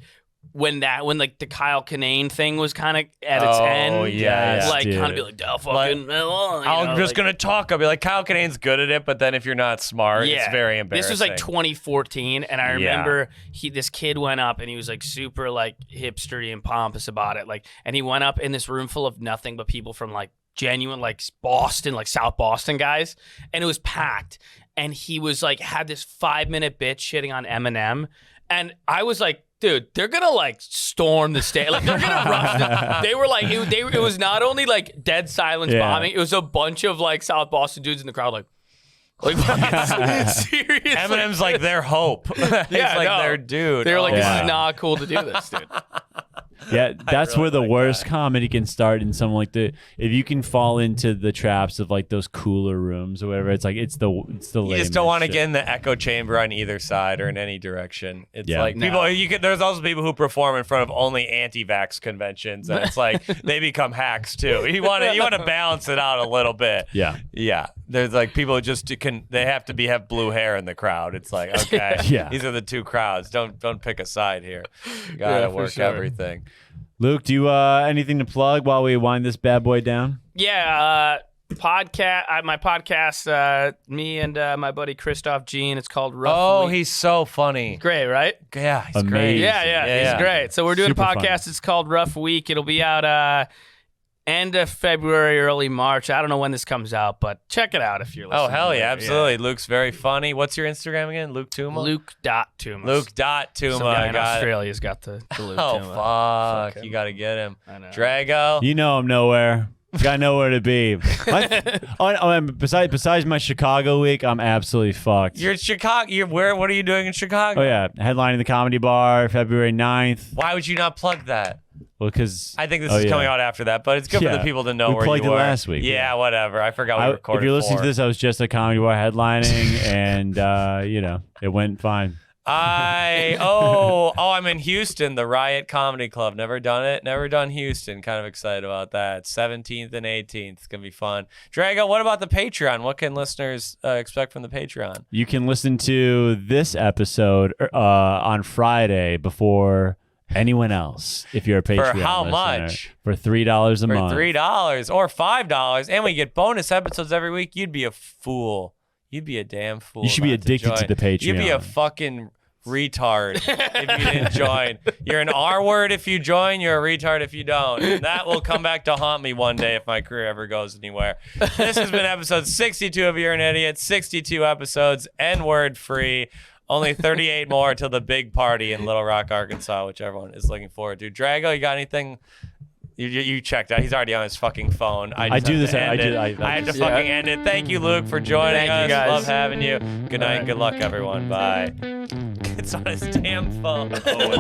when like the Kyle Kinane thing was kind of at its end. yes, like dude. kind of be like, oh, fucking, I'm just gonna talk. I'll be like, Kyle Kinane's good at it, but then if you're not smart, it's very embarrassing. This was like 2014, and I remember this kid went up, and he was like super like hipstery and pompous about it, like, and he went up in this room full of nothing but people from like genuine like Boston, like South Boston guys, and it was packed, and he was like had this 5-minute bitch shitting on Eminem, and I was like, dude, they're gonna like storm the stage. Like they're gonna rush. They were like, it was not only like dead silence bombing. It was a bunch of like South Boston dudes in the crowd, like seriously. Eminem's like their hope. He's like their dude. They were like, this Yeah. is not cool to do this, dude. Yeah, that's really where the like worst that. comedy can start in some like if you can fall into the traps of like those cooler rooms or whatever. It's like it's the You just lamest don't want to shit. get in the echo chamber on either side or in any direction. It's Yeah. like people. There's also people who perform in front of only anti-vax conventions, and it's like they become hacks too. You want to balance it out a little bit. Yeah. Yeah. There's like people who just they have to have blue hair in the crowd. It's like, okay, Yeah. these are the two crowds. Don't pick a side here. You gotta for work sure. everything. Luke, do you anything to plug while we wind this bad boy down? Yeah, my podcast, me and my buddy Christoph Jean. It's called Rough Oh, Week. he's so funny. Great, right? Yeah, he's Amazing. great. Yeah, he's great. So we're doing Super a fun. podcast. It's called Rough Week. It'll be out end of February, early March. I don't know when this comes out, but check it out if you're listening. Oh, hell to yeah, it. absolutely. Luke's very funny. What's your Instagram again? Luke Touma? Luke.Touma. Luke.Touma. Some guy in Got it. Australia's got the Luke Oh, Touma. fuck. You got to get him. I know. Drago. You know I'm nowhere. Got nowhere to be. Besides my Chicago week, I'm absolutely fucked. You're in Chicago. What are you doing in Chicago? Oh yeah, headlining the Comedy Bar February 9th. Why would you not plug that? Well, because I think this is coming out after that, but it's good for Yeah. the people to know We where plugged you it were. last week, Yeah, yeah. whatever. I forgot we recorded. if you're listening for. to this, I was just at Comedy Bar headlining, and it went fine. I'm in Houston, the Riot Comedy Club. Never done it. Never done Houston. Kind of excited about that. 17th and 18th. It's gonna be fun. Drago, what about the Patreon? What can listeners expect from the Patreon? You can listen to this episode on Friday before anyone else if you're a Patreon how listener. much? For $3 a For month. $3 or $5, and we get bonus episodes every week. You'd be a fool. You'd be a damn fool. You should be not addicted to join. the Patreon. You'd be a fucking retard if you didn't join. You're an R word if you join. You're a retard if you don't. And that will come back to haunt me one day if my career ever goes anywhere. This has been episode 62 of You're an Idiot. 62 episodes, N-word free. Only 38 more till the big party in Little Rock, Arkansas, which everyone is looking forward to. Drago, you got anything? You checked out. He's already on his fucking phone. I do have this. to end it. I had to fucking end it. Tthank you, Luke, for joining Thank us. you, guys. Love having you. Good night. Good luck, everyone. Bye. It's on his damn phone. It's on